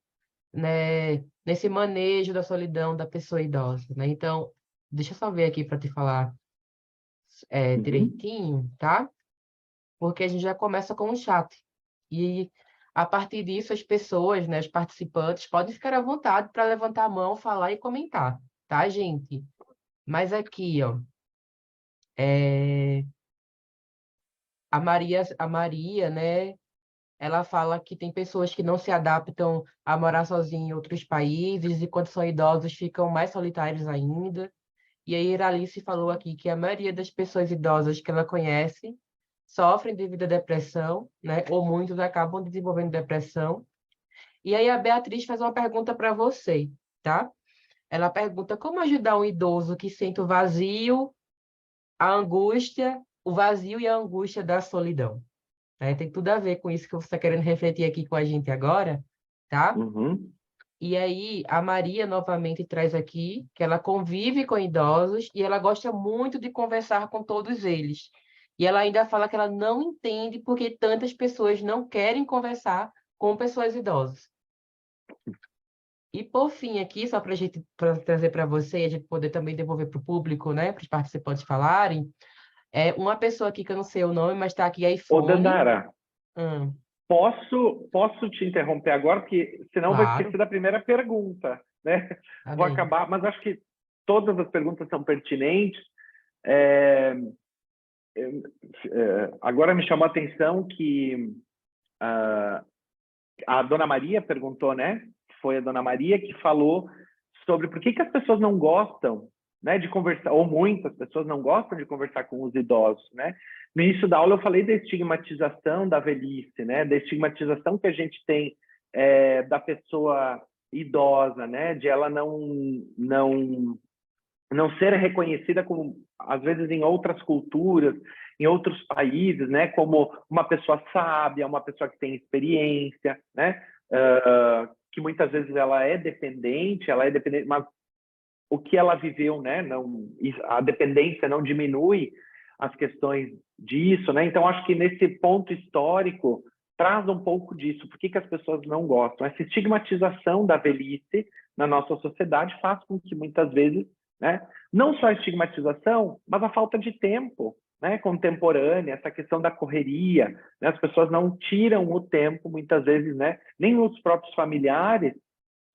né, nesse manejo da solidão da pessoa idosa, né? Então, deixa eu só ver aqui para te falar Uhum. direitinho, tá? Porque a gente já começa com o chat. E a partir disso, as pessoas, né, os participantes, podem ficar à vontade para levantar a mão, falar e comentar, tá, gente? Mas aqui, ó, é, a Maria, né? Ela fala que tem pessoas que não se adaptam a morar sozinhas em outros países e quando são idosos ficam mais solitários ainda. E a Iralice falou aqui que a maioria das pessoas idosas que ela conhece sofrem devido à depressão, né? Ou muitos acabam desenvolvendo depressão. E aí a Beatriz faz uma pergunta para você, tá? Ela pergunta como ajudar um idoso que sente o vazio, a angústia, o vazio e a angústia da solidão. Né? Tem tudo a ver com isso que você está querendo refletir aqui com a gente agora, tá? Uhum. E aí, a Maria novamente traz aqui que ela convive com idosos e ela gosta muito de conversar com todos eles. E ela ainda fala que ela não entende porque tantas pessoas não querem conversar com pessoas idosas. E por fim, aqui, só para a gente trazer para você e a gente poder também devolver para o público, né, para os participantes falarem, uma pessoa aqui que eu não sei o nome, mas está aqui Ô, iPhone. Dandara, posso te interromper agora, porque senão eu vou Claro, esquecer da primeira pergunta, né? tá Vou bem. acabar, mas acho que todas as perguntas são pertinentes. É, agora me chamou a atenção que a Dona Maria perguntou, né? Foi a Dona Maria que falou sobre por que as pessoas não gostam, né, de conversar, ou muitas pessoas não gostam de conversar com os idosos, né? No início da aula eu falei da estigmatização da velhice, né? Da estigmatização que a gente tem da pessoa idosa, né? De ela não ser reconhecida como, às vezes, em outras culturas, em outros países, né, como uma pessoa sábia, uma pessoa que tem experiência, né, que muitas vezes ela é dependente, mas o que ela viveu, né, não, a dependência não diminui as questões disso, né? Então acho que nesse ponto histórico traz um pouco disso. Por que que as pessoas não gostam? Essa estigmatização da velhice na nossa sociedade faz com que muitas vezes, né, não só a estigmatização, mas a falta de tempo, né, contemporânea, essa questão da correria, né, as pessoas não tiram o tempo, muitas vezes, né, nem os próprios familiares,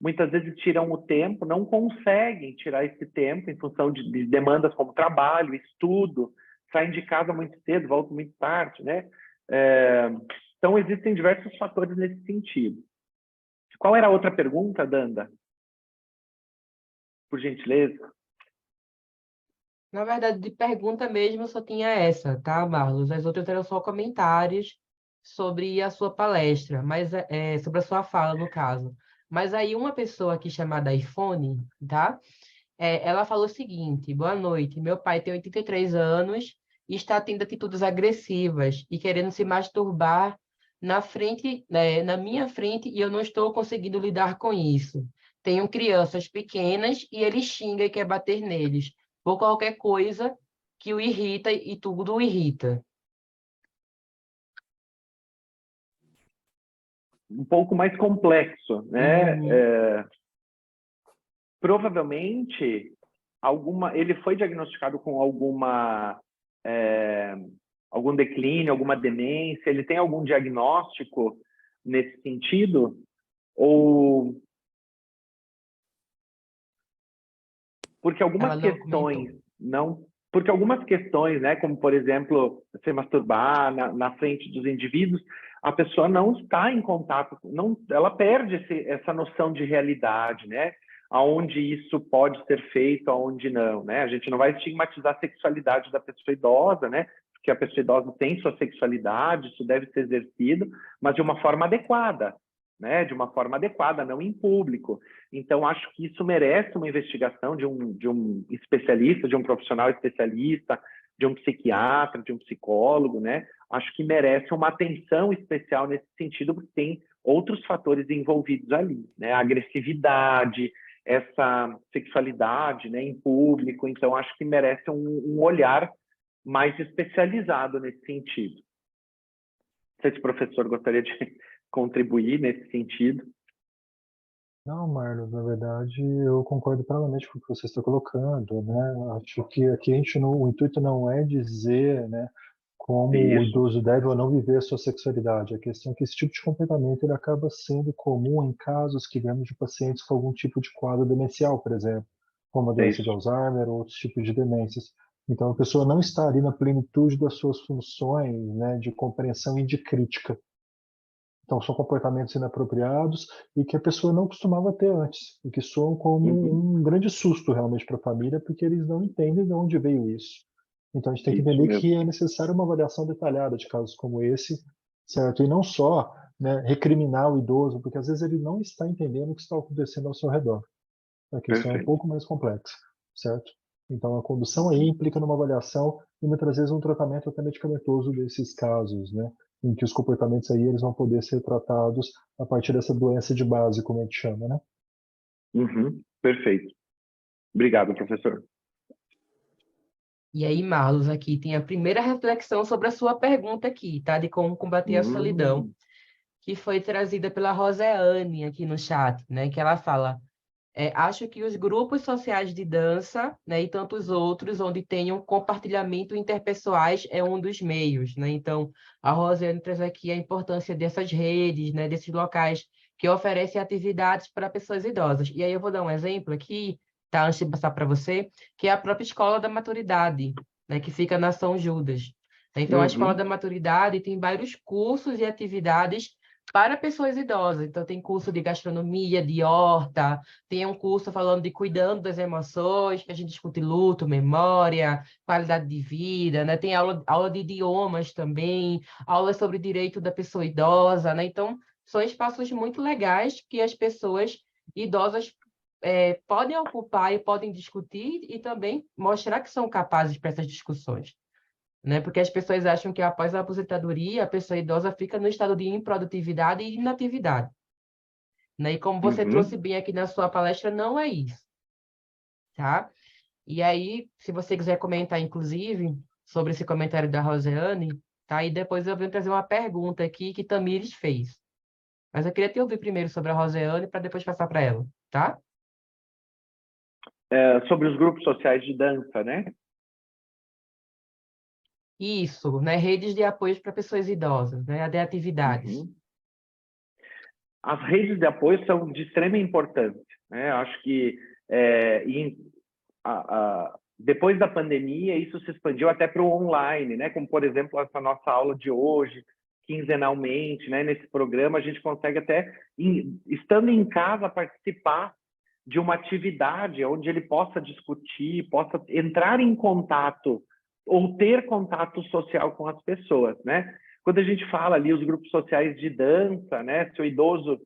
muitas vezes tiram o tempo, não conseguem tirar esse tempo em função de demandas como trabalho, estudo, saem de casa muito cedo, voltam muito tarde, né? Então, existem diversos fatores nesse sentido. Qual era a outra pergunta, Danda? Por gentileza. Na verdade, de pergunta mesmo, só tinha essa, tá, Marlos? As outras eram só comentários sobre a sua palestra, mas sobre a sua fala, no caso. Mas aí uma pessoa aqui chamada iPhone, tá? Ela falou o seguinte: boa noite, meu pai tem 83 anos e está tendo atitudes agressivas e querendo se masturbar na frente, na minha frente, e eu não estou conseguindo lidar com isso. Tenho crianças pequenas e ele xinga e quer bater neles por qualquer coisa que o irrita e tudo o irrita. Um pouco mais complexo, né? Uhum. Provavelmente, ele foi diagnosticado com algum declínio, alguma demência? Ele tem algum diagnóstico nesse sentido? Ou porque Ela algumas não questões comentou. não, porque algumas questões, né, como por exemplo, se masturbar na frente dos indivíduos, a pessoa não está em contato, não, ela perde essa noção de realidade, né? Aonde isso pode ser feito, aonde não, né? A gente não vai estigmatizar a sexualidade da pessoa idosa, né? Porque a pessoa idosa tem sua sexualidade, isso deve ser exercido, mas de uma forma adequada, né? De uma forma adequada, não em público. Então, acho que isso merece uma investigação de um especialista, de um profissional especialista, de um psiquiatra, de um psicólogo, né? Acho que merece uma atenção especial nesse sentido, porque tem outros fatores envolvidos ali, né? A agressividade, essa sexualidade, né, em público. Então, acho que merece um olhar mais especializado nesse sentido. Não sei se o professor gostaria de contribuir nesse sentido. Não, Marlos, na verdade, eu concordo plenamente com o que você está colocando, né? Acho que aqui o intuito não é dizer, né, como o Isso, idoso deve ou não viver a sua sexualidade. A questão é que esse tipo de comportamento ele acaba sendo comum em casos que vemos de pacientes com algum tipo de quadro demencial, por exemplo, como a é doença de isso. Alzheimer ou outros tipos de demências. Então, a pessoa não está ali na plenitude das suas funções, né, de compreensão e de crítica. Então, são comportamentos inapropriados e que a pessoa não costumava ter antes, o que soam Uhum. como um grande susto realmente para a família, porque eles não entendem de onde veio isso. Então, a gente tem que Isso entender mesmo. que é necessária uma avaliação detalhada de casos como esse, certo? E não só, né, recriminar o idoso, porque às vezes ele não está entendendo o que está acontecendo ao seu redor. A questão é um Perfeito. pouco mais complexa, certo? Então, a condução aí Uhum. implica numa avaliação e muitas vezes um tratamento até medicamentoso desses casos, né? Em que os comportamentos aí eles vão poder ser tratados a partir dessa doença de base, como a gente chama, né? Uhum. Perfeito. Obrigado, professor. E aí, Marlos, aqui tem a primeira reflexão sobre a sua pergunta aqui, tá? De como combater a solidão, Hum, que foi trazida pela Roseane aqui no chat, né? Que ela fala: acho que os grupos sociais de dança, né, e tantos outros, onde tenham compartilhamento interpessoais, é um dos meios, né? Então, a Rosiane traz aqui a importância dessas redes, né, desses locais que oferecem atividades para pessoas idosas. E aí eu vou dar um exemplo aqui, tá, antes de passar para você, que é a própria Escola da Maturidade, né, que fica na São Judas. Então, a Escola da uhum. Maturidade tem vários cursos e atividades para pessoas idosas. Então, tem curso de gastronomia, de horta, tem um curso falando de cuidando das emoções, que a gente discute luto, memória, qualidade de vida, né? Tem aula de idiomas também, aula sobre direito da pessoa idosa, né? Então, são espaços muito legais que as pessoas idosas podem ocupar e podem discutir e também mostrar que são capazes para essas discussões, né? Porque as pessoas acham que após a aposentadoria, a pessoa idosa fica no estado de improdutividade e inatividade, né? E como você trouxe Uhum. bem aqui na sua palestra, não é isso, tá? E aí, se você quiser comentar, inclusive, sobre esse comentário da Rosiane, tá? E depois eu venho trazer uma pergunta aqui que Tamires fez. Mas eu queria te ouvir primeiro sobre a Rosiane para depois passar para ela, tá? Sobre os grupos sociais de dança, né? Isso, né? Redes de apoio para pessoas idosas, né? De atividades. Uhum. As redes de apoio são de extrema importância, né? Acho que depois da pandemia isso se expandiu até para o online, né? Como por exemplo essa nossa aula de hoje, quinzenalmente, né? Nesse programa a gente consegue até, estando em casa, participar de uma atividade onde ele possa discutir, possa entrar em contato ou ter contato social com as pessoas, né? Quando a gente fala ali os grupos sociais de dança, né? Se o idoso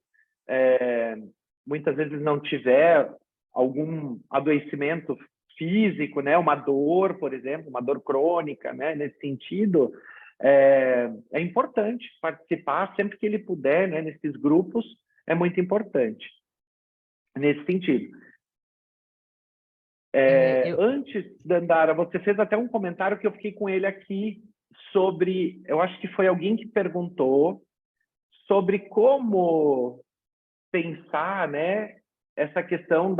muitas vezes não tiver algum adoecimento físico, né? Uma dor, por exemplo, uma dor crônica, né? Nesse sentido, é importante participar sempre que ele puder, né? Nesses grupos é muito importante nesse sentido. Antes, Dandara, você fez até um comentário que eu fiquei com ele aqui sobre, eu acho que foi alguém que perguntou sobre como pensar, né, essa questão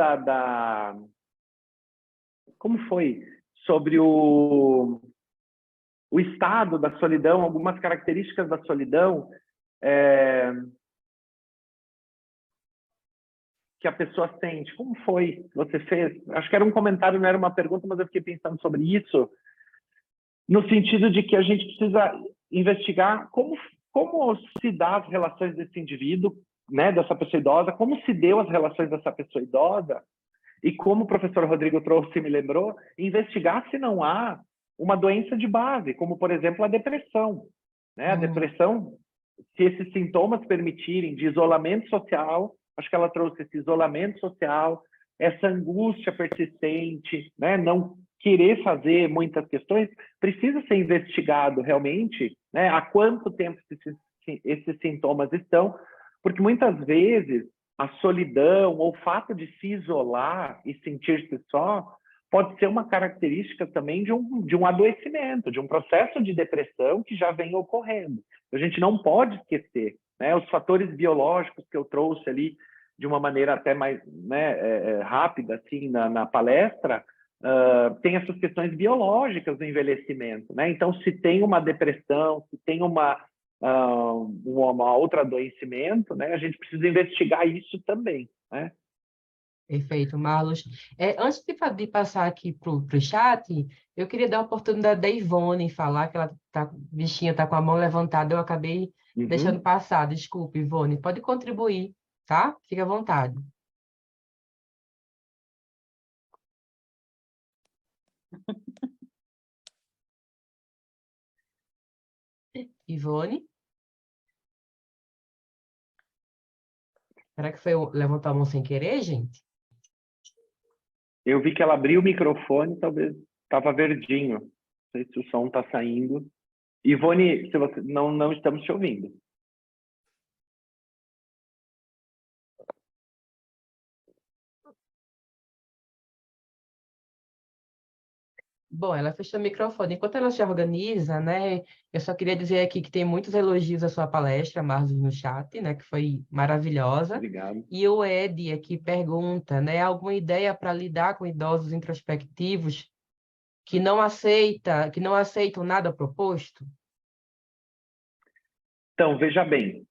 como foi? Sobre o estado da solidão, algumas características da solidão que a pessoa sente. Como foi? Você fez? Acho que era um comentário, não era uma pergunta, mas eu fiquei pensando sobre isso, no sentido de que a gente precisa investigar como se dá as relações desse indivíduo, né, dessa pessoa idosa, como se deu as relações dessa pessoa idosa, e como o professor Rodrigo trouxe e me lembrou, investigar se não há uma doença de base, como, por exemplo, a depressão. Né? A depressão, se esses sintomas permitirem de isolamento social, acho que ela trouxe esse isolamento social, essa angústia persistente, né? Não querer fazer muitas questões, precisa ser investigado realmente, né? Há quanto tempo esses sintomas estão, porque muitas vezes a solidão ou o fato de se isolar e sentir-se só pode ser uma característica também de um adoecimento, de um processo de depressão que já vem ocorrendo. A gente não pode esquecer, né? Os fatores biológicos que eu trouxe ali de uma maneira até mais, né, rápida assim na palestra, tem essas questões biológicas do envelhecimento, né? Então, se tem uma depressão, se tem uma outro adoecimento, né? A gente precisa investigar isso também, né? Perfeito, Marlos. Antes de passar aqui para o chat, eu queria dar a oportunidade da Ivone falar, que ela bichinha está com a mão levantada, eu acabei deixando Uhum. passar. Desculpe, Ivone. Pode contribuir, tá? Fique à vontade. Ivone? Será que foi levantar a mão sem querer, gente? Eu vi que ela abriu o microfone, talvez estava verdinho. Não sei se o som está saindo. Ivone, se você não estamos te ouvindo. Bom, ela fechou o microfone. Enquanto ela se organiza, né, eu só queria dizer aqui que tem muitos elogios à sua palestra, Marlos, no chat, né, que foi maravilhosa. Obrigado. E o Ed aqui pergunta, né, alguma ideia para lidar com idosos introspectivos que não aceitam nada proposto? Então, veja bem,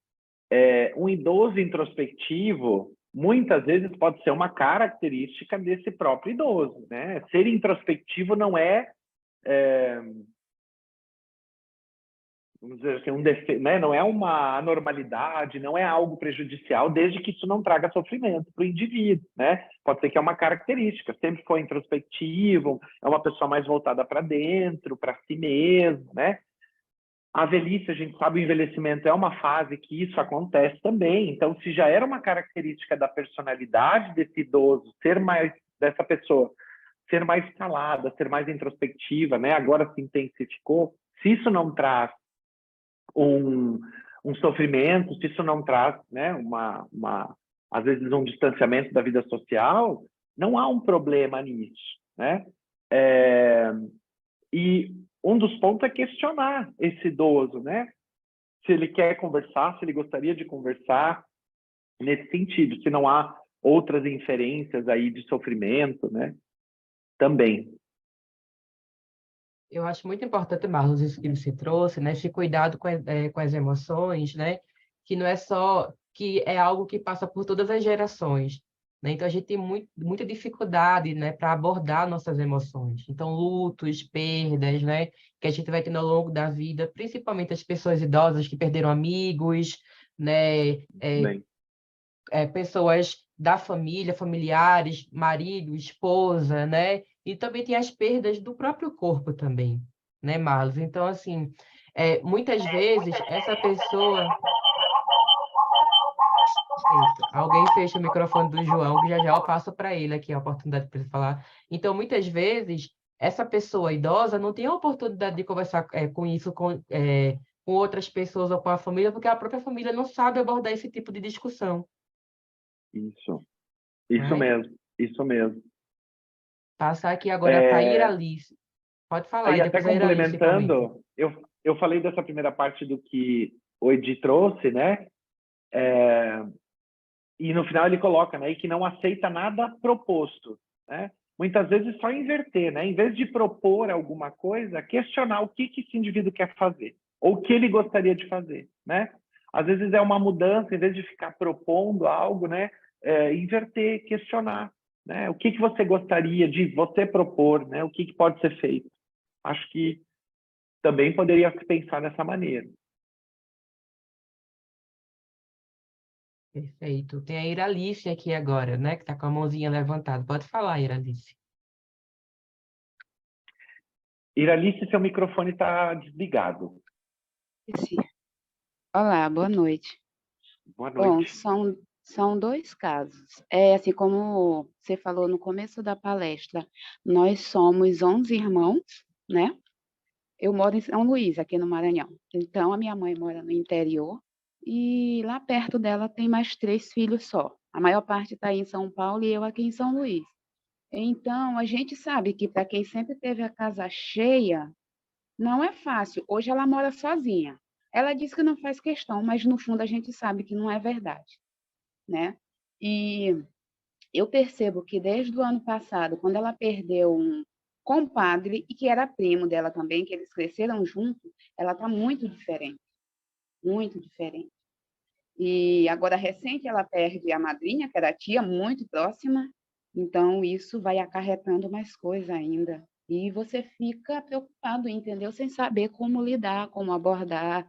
um idoso introspectivo muitas vezes pode ser uma característica desse próprio idoso, né? Ser introspectivo não vamos dizer assim, um defeito, né? Não é uma anormalidade, não é algo prejudicial, desde que isso não traga sofrimento para o indivíduo, né? Pode ser que é uma característica, sempre foi introspectivo, é uma pessoa mais voltada para dentro, para si mesmo, né? A velhice, a gente sabe, o envelhecimento é uma fase que isso acontece também. Então, se já era uma característica da personalidade desse idoso, dessa pessoa, ser mais calada, ser mais introspectiva, né? Agora se intensificou. Se isso não traz um sofrimento, se isso não traz, né, às vezes um distanciamento da vida social, não há um problema nisso, né? E um dos pontos é questionar esse idoso, né? Se ele quer conversar, se ele gostaria de conversar nesse sentido, se não há outras inferências aí de sofrimento, né? Também. Eu acho muito importante, Marlos, isso que você trouxe, né? Esse cuidado com as emoções, né? Que não é só, que é algo que passa por todas as gerações, né? Então, a gente tem muita dificuldade, né, para abordar nossas emoções. Então, lutos, perdas, né? Que a gente vai tendo ao longo da vida, principalmente as pessoas idosas que perderam amigos, né? Bem, Pessoas da família, familiares, marido, esposa, né? E também tem as perdas do próprio corpo também, né, Marlos? Então, assim, muitas vezes essa pessoa... Eita, alguém fecha o microfone do João, que já já eu passo para ele aqui a oportunidade para ele falar. Então, muitas vezes, essa pessoa idosa não tem a oportunidade de conversar com isso com outras pessoas ou com a família, porque a própria família não sabe abordar esse tipo de discussão, isso né? mesmo, isso mesmo. Passar aqui agora para a Iralice. Pode falar, Aí e até depois a Iralice comenta. complementando, eu falei dessa primeira parte do que o Edi trouxe, né? E no final ele coloca, né? E que não aceita nada proposto, né? Muitas vezes só inverter, né? Em vez de propor alguma coisa, questionar o que esse indivíduo quer fazer, ou o que ele gostaria de fazer, né? Às vezes é uma mudança, em vez de ficar propondo algo, né? Inverter, questionar, né? O que você gostaria de você propor, né? O que pode ser feito? Acho que também poderia se pensar dessa maneira. Perfeito. Tem a Iralice aqui agora, né? Que está com a mãozinha levantada. Pode falar, Iralice. Iralice, seu microfone está desligado. Sim. Olá, boa noite. Boa Bom, noite. são dois casos. É assim como você falou no começo da palestra, nós somos 11 irmãos, né? Eu moro em São Luís, aqui no Maranhão. Então, a minha mãe mora no interior e lá perto dela tem mais 3 filhos só. A maior parte está em São Paulo e eu aqui em São Luís. Então, a gente sabe que para quem sempre teve a casa cheia, não é fácil. Hoje ela mora sozinha. Ela diz que não faz questão, mas no fundo a gente sabe que não é verdade, né? E eu percebo que desde o ano passado, quando ela perdeu um compadre e que era primo dela também, que eles cresceram juntos, ela está muito diferente, muito diferente. E agora recente ela perde a madrinha, que era a tia muito próxima, então isso vai acarretando mais coisa ainda. E você fica preocupado, entendeu? Sem saber como lidar, como abordar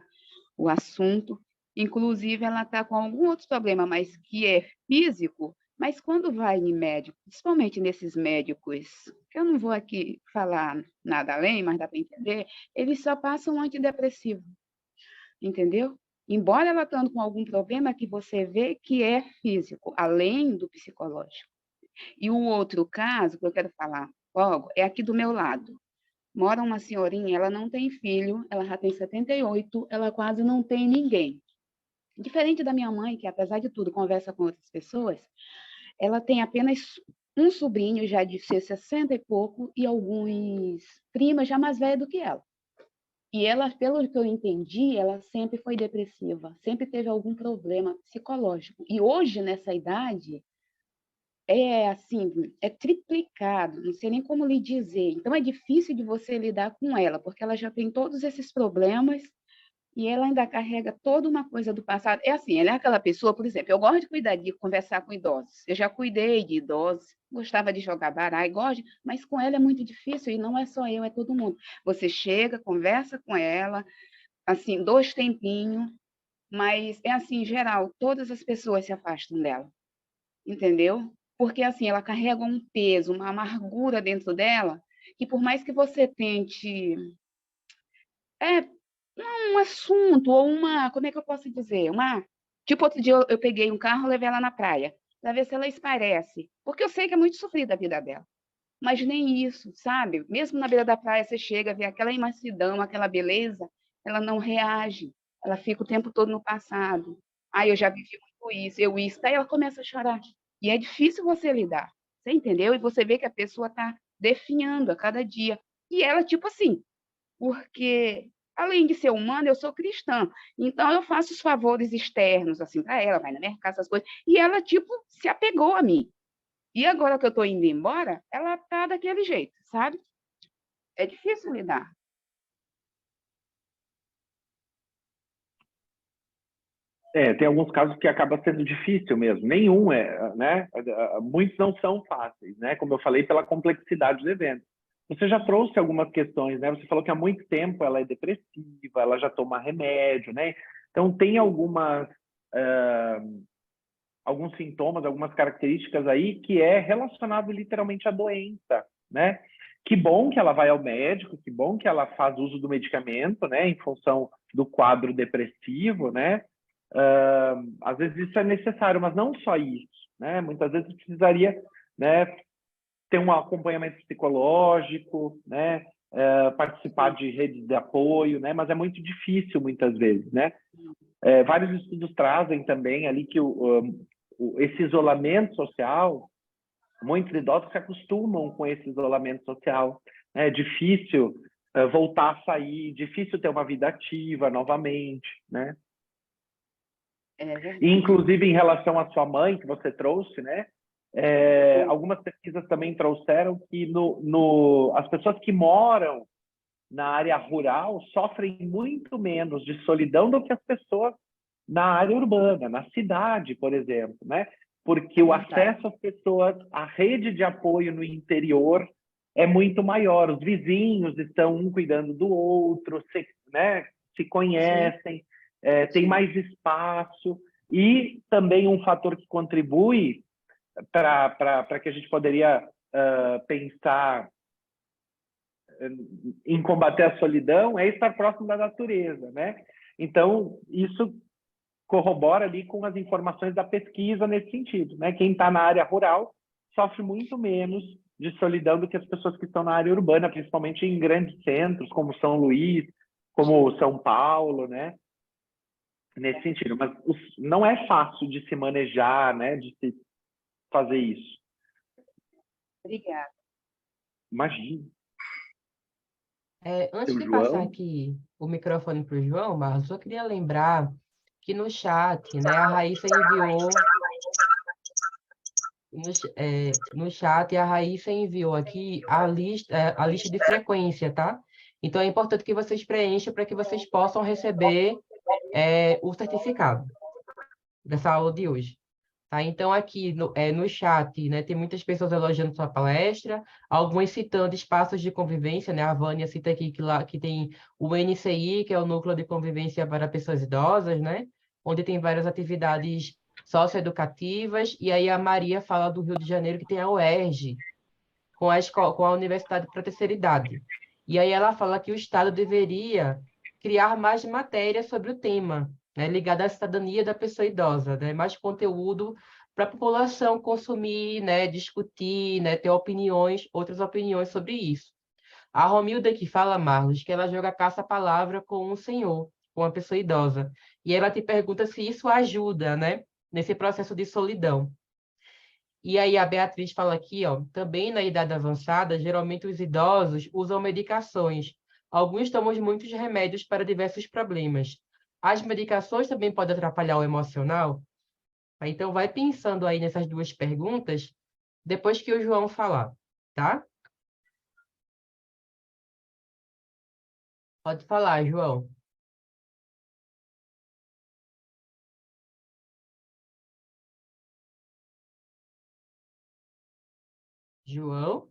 o assunto. Inclusive, ela está com algum outro problema, mas que é físico, mas quando vai em médico, principalmente nesses médicos, que eu não vou aqui falar nada além, mas dá para entender, eles só passam antidepressivo, entendeu? Embora ela estando com algum problema que você vê que é físico, além do psicológico. E o outro caso que eu quero falar logo é aqui do meu lado. Mora uma senhorinha, ela não tem filho, ela já tem 78, ela quase não tem ninguém. Diferente da minha mãe, que apesar de tudo conversa com outras pessoas, ela tem apenas um sobrinho já de ser 60 e pouco e alguns primas já mais velhos do que ela. E ela, pelo que eu entendi, ela sempre foi depressiva, sempre teve algum problema psicológico. E hoje, nessa idade, é assim, é triplicado, não sei nem como lhe dizer. Então é difícil de você lidar com ela, porque ela já tem todos esses problemas e ela ainda carrega toda uma coisa do passado. É assim, ela é aquela pessoa, por exemplo, eu gosto de cuidar de conversar com idosos. Eu já cuidei de idosos, gostava de jogar baralho, gosto, mas com ela é muito difícil e não é só eu, é todo mundo. Você chega, conversa com ela, assim, 2 tempinhos, mas é assim, em geral, todas as pessoas se afastam dela, entendeu? Porque assim, ela carrega um peso, uma amargura dentro dela, que por mais que você tente um assunto ou como é que eu posso dizer? Tipo, outro dia eu peguei um carro e levei ela na praia, para ver se ela esparece, porque eu sei que é muito sofrida a vida dela. Mas nem isso, sabe? Mesmo na beira da praia, você chega, vê aquela imensidão, aquela beleza, ela não reage, ela fica o tempo todo no passado. Ah, eu já vivi muito isso, aí ela começa a chorar. E é difícil você lidar, você entendeu? E você vê que a pessoa está definhando a cada dia. E ela, tipo assim, porque além de ser humana, eu sou cristã. Então eu faço os favores externos assim para ela, vai no mercado, essas coisas. E ela tipo se apegou a mim. E agora que eu estou indo embora, ela tá daquele jeito, sabe? É difícil lidar. Tem alguns casos que acaba sendo difícil mesmo. Nenhum né? Muitos não são fáceis, né? Como eu falei, pela complexidade do evento. Você já trouxe algumas questões, né? Você falou que há muito tempo ela é depressiva, ela já toma remédio, né? Então tem alguns sintomas, algumas características aí que é relacionado literalmente à doença, né? Que bom que ela vai ao médico, que bom que ela faz uso do medicamento, né? Em função do quadro depressivo, né? Às vezes isso é necessário, mas não só isso, né? Muitas vezes precisaria, né, ter um acompanhamento psicológico, né? Participar de redes de apoio, né? Mas é muito difícil muitas vezes, né? Vários estudos trazem também ali que esse isolamento social, muitos idosos se acostumam com esse isolamento social. É difícil voltar a sair, difícil ter uma vida ativa novamente, né? É verdade. E, inclusive, em relação à sua mãe, que você trouxe, né? Algumas pesquisas também trouxeram que as pessoas que moram na área rural sofrem muito menos de solidão do que as pessoas na área urbana, na cidade, por exemplo, né? Porque o acesso às pessoas, a rede de apoio no interior é muito maior. Os vizinhos estão um cuidando do outro, né? Se conhecem, tem mais espaço. E também um fator que contribui para que a gente poderia pensar em combater a solidão é estar próximo da natureza, né? Então, isso corrobora ali com as informações da pesquisa nesse sentido, né? Quem está na área rural sofre muito menos de solidão do que as pessoas que estão na área urbana, principalmente em grandes centros, como São Luís, como São Paulo, né? Nesse sentido. Mas não é fácil de se manejar, né? De se fazer isso. Obrigada. Imagina. Antes Seu de passar João? aqui o microfone para o João, Marlos, eu queria lembrar que no chat, né, a Raíssa enviou no chat a Raíssa enviou aqui a lista de frequência, tá? Então é importante que vocês preencham para que vocês possam receber o certificado dessa aula de hoje. Tá? Então, aqui no chat, né, tem muitas pessoas elogiando sua palestra, algumas citando espaços de convivência, né? A Vânia cita aqui que tem o NCI, que é o Núcleo de Convivência para Pessoas Idosas, né? Onde tem várias atividades socioeducativas, e aí a Maria fala do Rio de Janeiro, que tem a UERJ, com a Universidade para a Terceira Idade. E aí ela fala que o Estado deveria criar mais matérias sobre o tema, né, ligada à cidadania da pessoa idosa, né, mais conteúdo para a população consumir, né, discutir, né, ter outras opiniões sobre isso. A Romilda que fala, Marlos, que ela joga caça-palavra com um senhor, com uma pessoa idosa. E ela te pergunta se isso ajuda, né, nesse processo de solidão. E aí a Beatriz fala aqui, ó, também na idade avançada, geralmente os idosos usam medicações. Alguns tomam muitos remédios para diversos problemas. As medicações também podem atrapalhar o emocional? Então vai pensando aí nessas duas perguntas depois que o João falar, tá? Pode falar, João. João?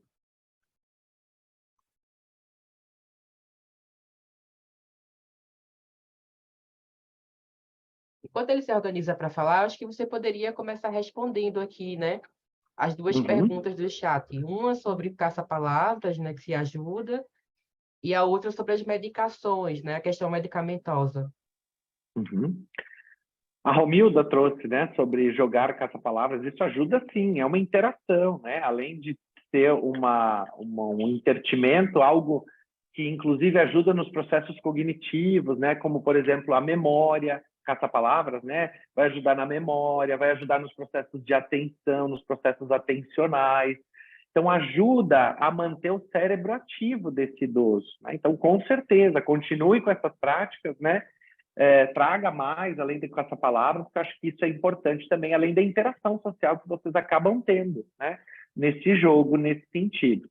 Enquanto ele se organiza para falar, acho que você poderia começar respondendo aqui, né? As duas Uhum. perguntas do chat. Uma sobre caça-palavras, né, que se ajuda, e a outra sobre as medicações, né? A questão medicamentosa. Uhum. A Romilda trouxe, né, sobre jogar caça-palavras. Isso ajuda, sim, é uma interação, né? Além de ser um entretenimento, algo que, inclusive, ajuda nos processos cognitivos, né? Como, por exemplo, a memória, caça-palavras, né? Vai ajudar na memória, vai ajudar nos processos de atenção, nos processos atencionais. Então, ajuda a manter o cérebro ativo desse idoso, né? Então, com certeza, continue com essas práticas, né? Traga mais, além de caça-palavras, porque eu acho que isso é importante também, além da interação social que vocês acabam tendo, né? Nesse jogo, nesse sentido.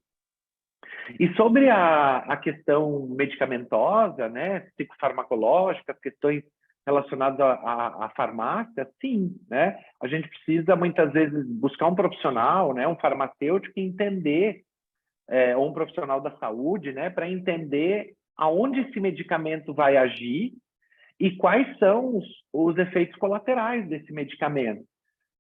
E sobre a questão medicamentosa, né? Psicofarmacológica, questões relacionadas à farmácia, sim, né? A gente precisa, muitas vezes, buscar um profissional, né? Um farmacêutico, entender, ou um profissional da saúde, né? Para entender aonde esse medicamento vai agir e quais são os efeitos colaterais desse medicamento.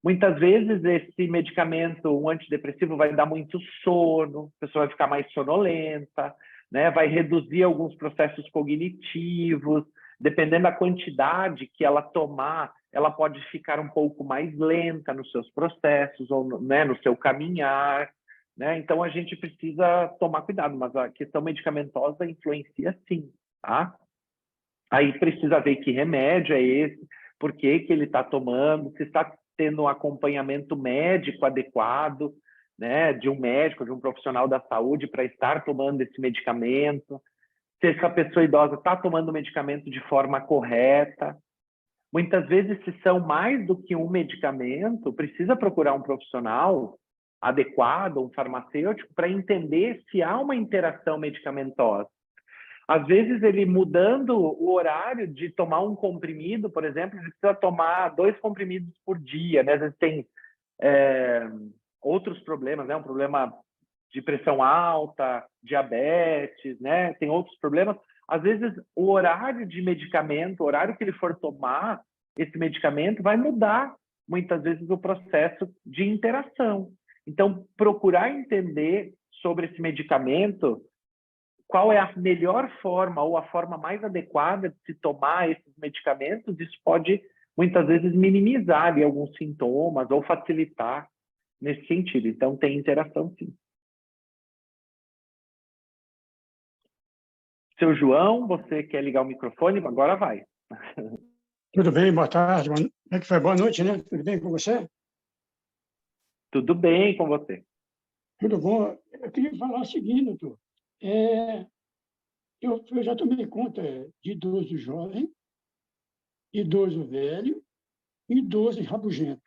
Muitas vezes esse medicamento, um antidepressivo, vai dar muito sono, a pessoa vai ficar mais sonolenta, né? Vai reduzir alguns processos cognitivos, dependendo da quantidade que ela tomar, ela pode ficar um pouco mais lenta nos seus processos, ou, né, no seu caminhar, né? Então a gente precisa tomar cuidado, mas a questão medicamentosa influencia sim, tá? Aí precisa ver que remédio é esse, por que que ele está tomando, se está tendo um acompanhamento médico adequado, né, de um médico, de um profissional da saúde para estar tomando esse medicamento, se essa pessoa idosa está tomando o medicamento de forma correta. Muitas vezes, se são mais do que um medicamento, precisa procurar um profissional adequado, um farmacêutico, para entender se há uma interação medicamentosa. Às vezes, ele mudando o horário de tomar um comprimido, por exemplo, ele precisa tomar 2 comprimidos por dia, né? Às vezes tem outros problemas, né? Um problema de pressão alta, diabetes, né? Tem outros problemas. Às vezes, o horário de medicamento, o horário que ele for tomar esse medicamento vai mudar, muitas vezes, o processo de interação. Então, procurar entender sobre esse medicamento, qual é a melhor forma ou a forma mais adequada de se tomar esses medicamentos, isso pode, muitas vezes, minimizar ali alguns sintomas ou facilitar nesse sentido. Então, tem interação, sim. Seu João, você quer ligar o microfone? Agora vai. Tudo bem, boa tarde. Como é que foi? Boa noite, né? Tudo bem com você? Tudo bem com você? Tudo bom. Eu queria falar o seguinte, doutor. Eu já tomei conta de idoso jovem, idoso velho e idoso rabugento.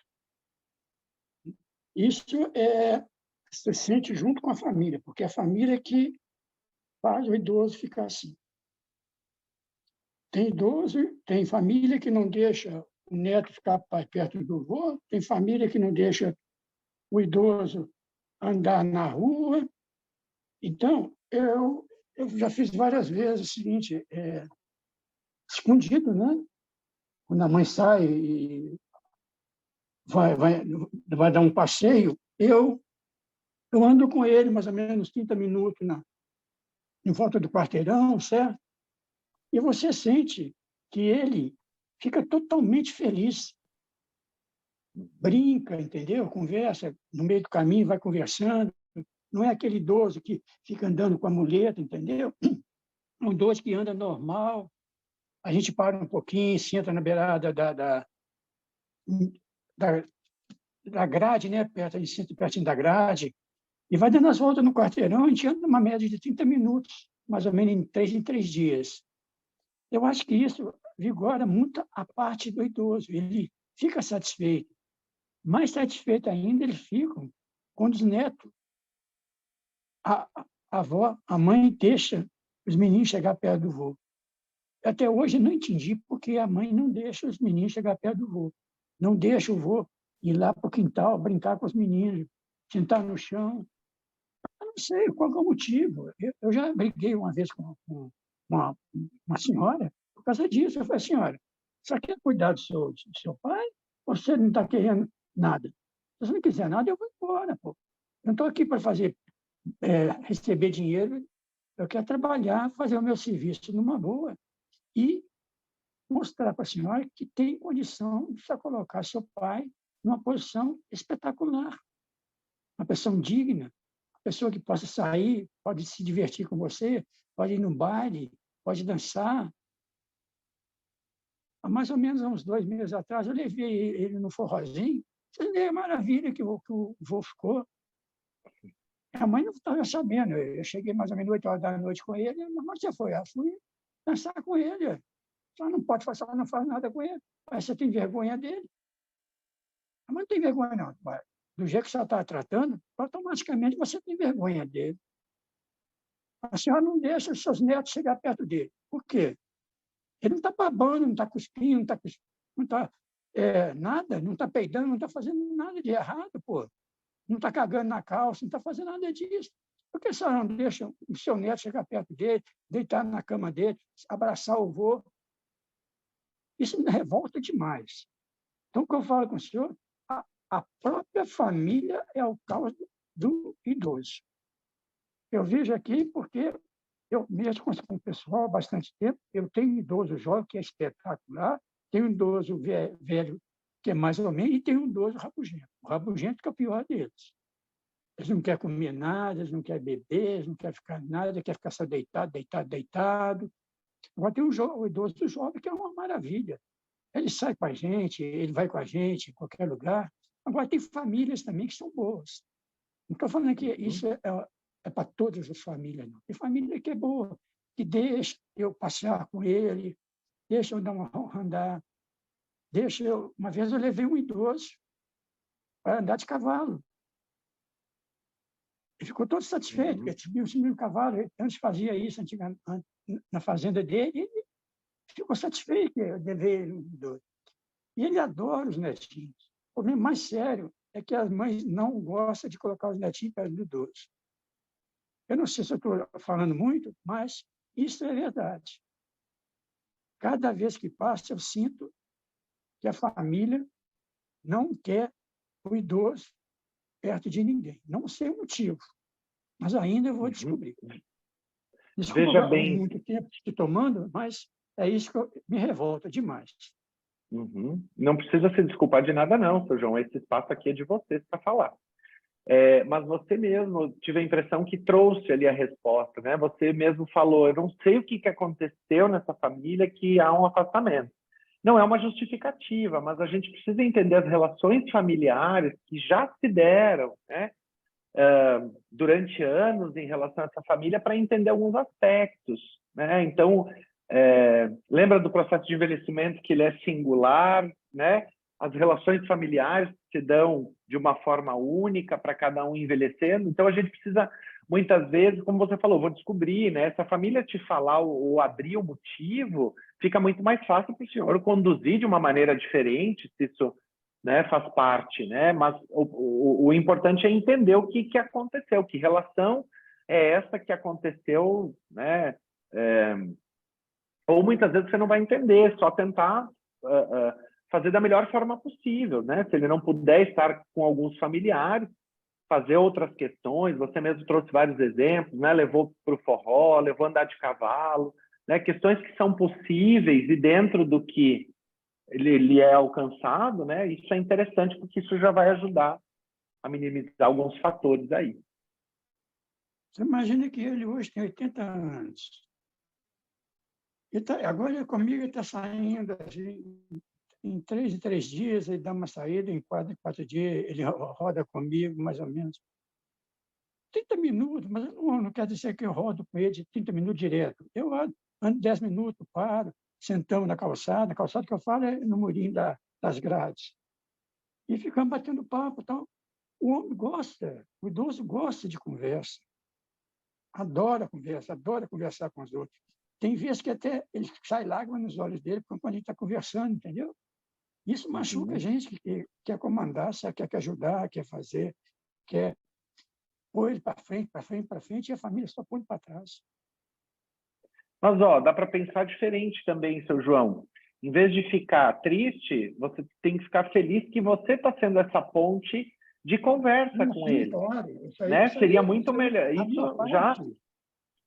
Isso se sente junto com a família, porque a família é que faz o idoso ficar assim. Tem idoso, tem família que não deixa o neto ficar perto do avô, tem família que não deixa o idoso andar na rua. Então, eu já fiz várias vezes o seguinte, escondido, né? Quando a mãe sai e vai dar um passeio, eu ando com ele mais ou menos 30 minutos em volta do quarteirão, certo? E você sente que ele fica totalmente feliz. Brinca, entendeu? Conversa, no meio do caminho vai conversando. Não é aquele idoso que fica andando com a muleta, entendeu? Um idoso que anda normal. A gente para um pouquinho, senta na beirada da grade, né? A gente senta pertinho da grade e vai dando as voltas no quarteirão. A gente anda numa média de 30 minutos, mais ou menos em 3 dias. Eu acho que isso vigora muito a parte do idoso. Ele fica satisfeito. Mais satisfeito ainda ele fica quando os netos, a avó, a mãe deixa os meninos chegar perto do vô. Até hoje eu não entendi por que a mãe não deixa os meninos chegar perto do vô. Não deixa o vô ir lá para o quintal, brincar com os meninos, sentar no chão. Eu não sei qual é o motivo. Eu já briguei uma vez com uma senhora por causa disso. Eu falei, senhora, você quer cuidar do seu pai ou você não está querendo nada? Se você não quiser nada, eu vou embora. Pô. Eu não estou aqui para receber dinheiro Eu quero trabalhar, fazer o meu serviço numa boa e mostrar para a senhora que tem condição de você colocar seu pai numa posição espetacular, uma pessoa digna, uma pessoa que possa sair, pode se divertir com você, pode ir no baile, pode dançar. Há mais ou menos uns 2 meses atrás, eu levei ele no forrozinho. Você vê a maravilha que o vô ficou. A mãe não estava sabendo. Eu cheguei mais ou menos 8 horas da noite com ele. Mas você foi? Eu fui dançar com ele. Só não pode fazer, não faz nada com ele. Mas você tem vergonha dele? A mãe não tem vergonha, não. Mas, do jeito que você está tratando, automaticamente você tem vergonha dele. A senhora não deixa os seus netos chegar perto dele. Por quê? Ele não está babando, não está cuspindo, não está nada, não está peidando, não está fazendo nada de errado, pô. Não está cagando na calça, não está fazendo nada disso. Por que a senhora não deixa o seu neto chegar perto dele, deitar na cama dele, abraçar o vô? Isso me revolta demais. Então, o que eu falo com o senhor, a própria família é o caos do idoso. Eu vejo aqui porque eu mesmo com o pessoal há bastante tempo, eu tenho um idoso jovem que é espetacular, tenho um idoso velho que é mais ou menos, e tenho um idoso rabugento. O rabugento que é o pior deles. Eles não querem comer nada, eles não querem beber, eles não querem ficar nada, querem ficar só deitado. Agora tem o idoso jovem que é uma maravilha. Ele sai com a gente, ele vai com a gente em qualquer lugar. Agora tem famílias também que são boas. Não estou falando que isso é para todas as famílias, não. Tem família que é boa, que deixa eu passear com ele, deixa eu dar uma andar, Uma vez eu levei um idoso para andar de cavalo. Ele ficou todo satisfeito, porque subiu em cima do cavalo. Ele antes fazia isso antigamente, na fazenda dele, e ele ficou satisfeito que eu levei ele um idoso. E ele adora os netinhos. O problema mais sério é que as mães não gostam de colocar os netinhos perto do idoso. Eu não sei se eu estou falando muito, mas isso é verdade. Cada vez que passa, eu sinto que a família não quer o idoso perto de ninguém. Não sei o motivo, mas ainda eu vou descobrir. Desculpa, Veja bem. muito tempo te tomando, mas é isso que me revolta demais. Não precisa se desculpar de nada, não, seu João. Esse espaço aqui é de vocês para falar. Mas você mesmo, tive a impressão que trouxe ali a resposta, né? Você mesmo falou, eu não sei o que aconteceu nessa família que há um afastamento. Não é uma justificativa, mas a gente precisa entender as relações familiares que já se deram, né? Durante anos em relação a essa família para entender alguns aspectos, né? Então, lembra do processo de envelhecimento que ele é singular, né? As relações familiares se dão de uma forma única para cada um envelhecendo. Então, a gente precisa, muitas vezes, como você falou, vou descobrir, né? Se a família te falar ou abrir o motivo, fica muito mais fácil para o senhor conduzir de uma maneira diferente, se isso, né, faz parte, né? Mas o importante é entender o que aconteceu, que relação é essa que aconteceu, né? Ou muitas vezes você não vai entender, só tentar fazer da melhor forma possível, né? Se ele não puder estar com alguns familiares, fazer outras questões. Você mesmo trouxe vários exemplos, né? Levou para o forró, levou a andar de cavalo, né? Questões que são possíveis e dentro do que ele é alcançado, né? Isso é interessante porque isso já vai ajudar a minimizar alguns fatores aí. Você imagina que ele hoje tem 80 anos. Agora comigo ele está saindo assim, em 3 em 3 dias, ele dá uma saída, em 4 em 4 dias, ele roda comigo, mais ou menos 30 minutos, mas não quer dizer que eu rodo com ele de 30 minutos direto. Eu ando 10 minutos, paro, sentamos na calçada. A calçada que eu falo é no murinho das grades. E ficamos batendo papo. Então, o homem gosta, o idoso gosta de conversa. Adora conversa, adora conversar com os outros. Tem vezes que até ele sai lágrimas nos olhos dele quando a gente está conversando, entendeu? Isso machuca a gente que quer comandar, quer ajudar, quer fazer, quer pôr ele para frente, e a família só põe para trás. Mas, dá para pensar diferente também, seu João. Em vez de ficar triste, você tem que ficar feliz que você está sendo essa ponte de conversa com ele. Claro. Seria muito melhor. Isso já...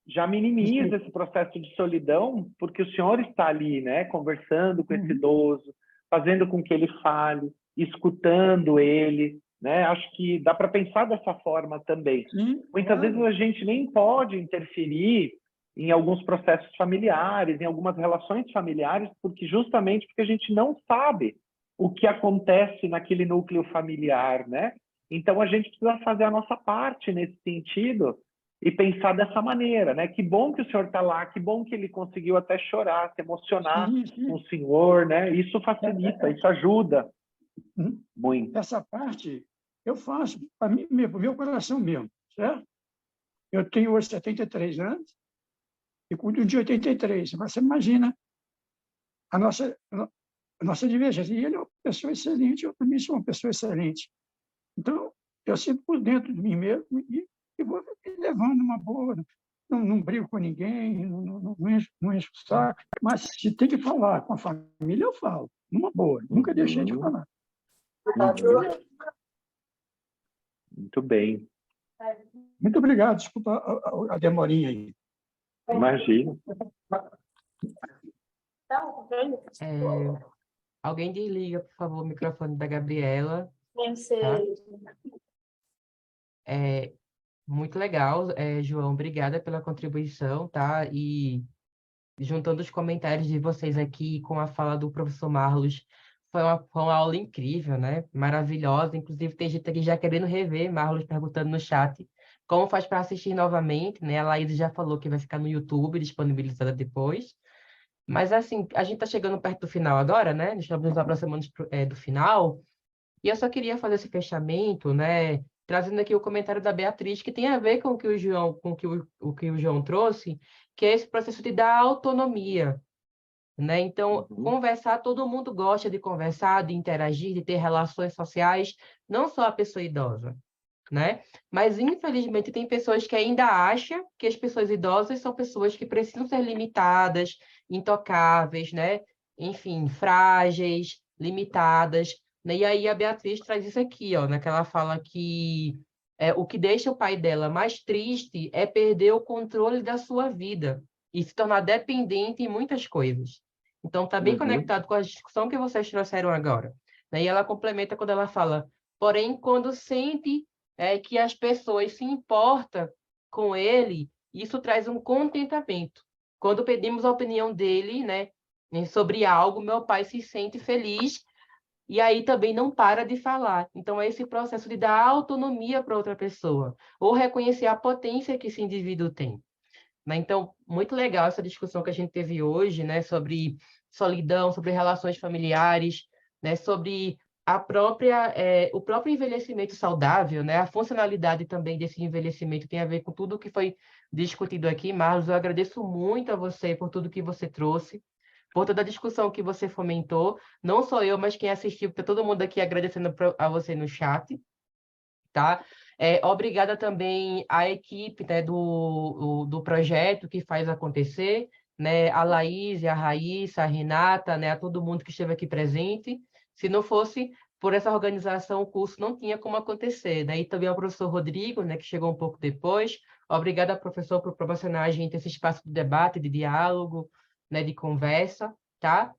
já minimiza esse processo de solidão, porque o senhor está ali, né, conversando com esse idoso, fazendo com que ele fale, escutando ele, né? Acho que dá para pensar dessa forma também. Sim, Muitas claro. vezes a gente nem pode interferir em alguns processos familiares, em algumas relações familiares, porque a gente não sabe o que acontece naquele núcleo familiar, né? Então a gente precisa fazer a nossa parte nesse sentido e pensar dessa maneira, né? Que bom que o senhor está lá, que bom que ele conseguiu até chorar, se emocionar com o senhor, né? Isso facilita, isso ajuda muito. Essa parte eu faço para mim mesmo, para o meu coração mesmo, certo? Eu tenho hoje 73 anos e cuido de 83. Você imagina a nossa divergência. E ele é uma pessoa excelente, eu também sou uma pessoa excelente. Então, eu sinto por dentro de mim mesmo e vou levando uma boa. Não brigo com ninguém, não encho o saco. Mas se tem que falar com a família, eu falo. Numa boa. Nunca deixei de falar. Muito bem. Muito obrigado. Desculpa a demorinha aí. Imagina. Alguém desliga, por favor, o microfone da Gabriela. Tá? Muito legal, João, obrigada pela contribuição, tá? E juntando os comentários de vocês aqui com a fala do professor Marlos, foi uma aula incrível, né? Maravilhosa. Inclusive, tem gente aqui já querendo rever, Marlos perguntando no chat como faz para assistir novamente, né? A Laís já falou que vai ficar no YouTube, disponibilizada depois. Mas, assim, a gente está chegando perto do final agora, né? Estamos nos aproximando do final. E eu só queria fazer esse fechamento, né? Trazendo aqui o comentário da Beatriz, que tem a ver com o que o João, o que o João trouxe, que é esse processo de dar autonomia, né? Então, conversar, todo mundo gosta de conversar, de interagir, de ter relações sociais, não só a pessoa idosa, né? Mas, infelizmente, tem pessoas que ainda acham que as pessoas idosas são pessoas que precisam ser limitadas, intocáveis, né? Enfim, frágeis, limitadas, né? E aí a Beatriz traz isso aqui, ó, né? Que ela fala que o que deixa o pai dela mais triste é perder o controle da sua vida e se tornar dependente em muitas coisas. Então, está bem conectado com a discussão que vocês trouxeram agora, né? E ela complementa quando ela fala, porém, quando sente que as pessoas se importam com ele, isso traz um contentamento. Quando pedimos a opinião dele, né, sobre algo, meu pai se sente feliz e aí também não para de falar. Então, é esse processo de dar autonomia para outra pessoa, ou reconhecer a potência que esse indivíduo tem. Né? Então, muito legal essa discussão que a gente teve hoje, né, sobre solidão, sobre relações familiares, né, sobre o próprio envelhecimento saudável, né, a funcionalidade também desse envelhecimento tem a ver com tudo o que foi discutido aqui. Marlos, eu agradeço muito a você por tudo que você trouxe, por toda a discussão que você fomentou, não só eu, mas quem assistiu, porque todo mundo aqui agradecendo a você no chat, tá? Obrigada também à equipe, né, do projeto que faz acontecer, né, a Laís, a Raíssa, a Renata, né, a todo mundo que esteve aqui presente. Se não fosse por essa organização, o curso não tinha como acontecer, né? E também ao professor Rodrigo, né, que chegou um pouco depois. Obrigada, professor, por proporcionar a gente esse espaço de debate, de diálogo, né, de conversa, tá?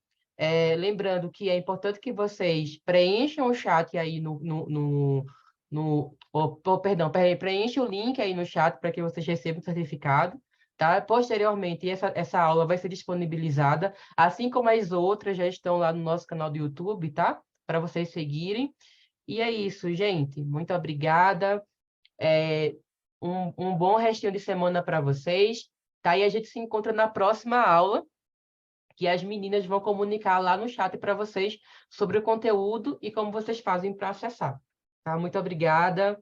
Lembrando que é importante que vocês preencham o chat aí preencha o link aí no chat para que vocês recebam o certificado, tá? Posteriormente, essa aula vai ser disponibilizada, assim como as outras já estão lá no nosso canal do YouTube, tá? Para vocês seguirem. E é isso, gente. Muito obrigada. Um bom restinho de semana para vocês, tá? E a gente se encontra na próxima aula, que as meninas vão comunicar lá no chat para vocês sobre o conteúdo e como vocês fazem para acessar. Tá? Muito obrigada.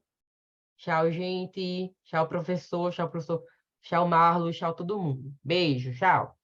Tchau, gente. Tchau, professor. Tchau, professor. Tchau, Marlos. Tchau, todo mundo. Beijo. Tchau.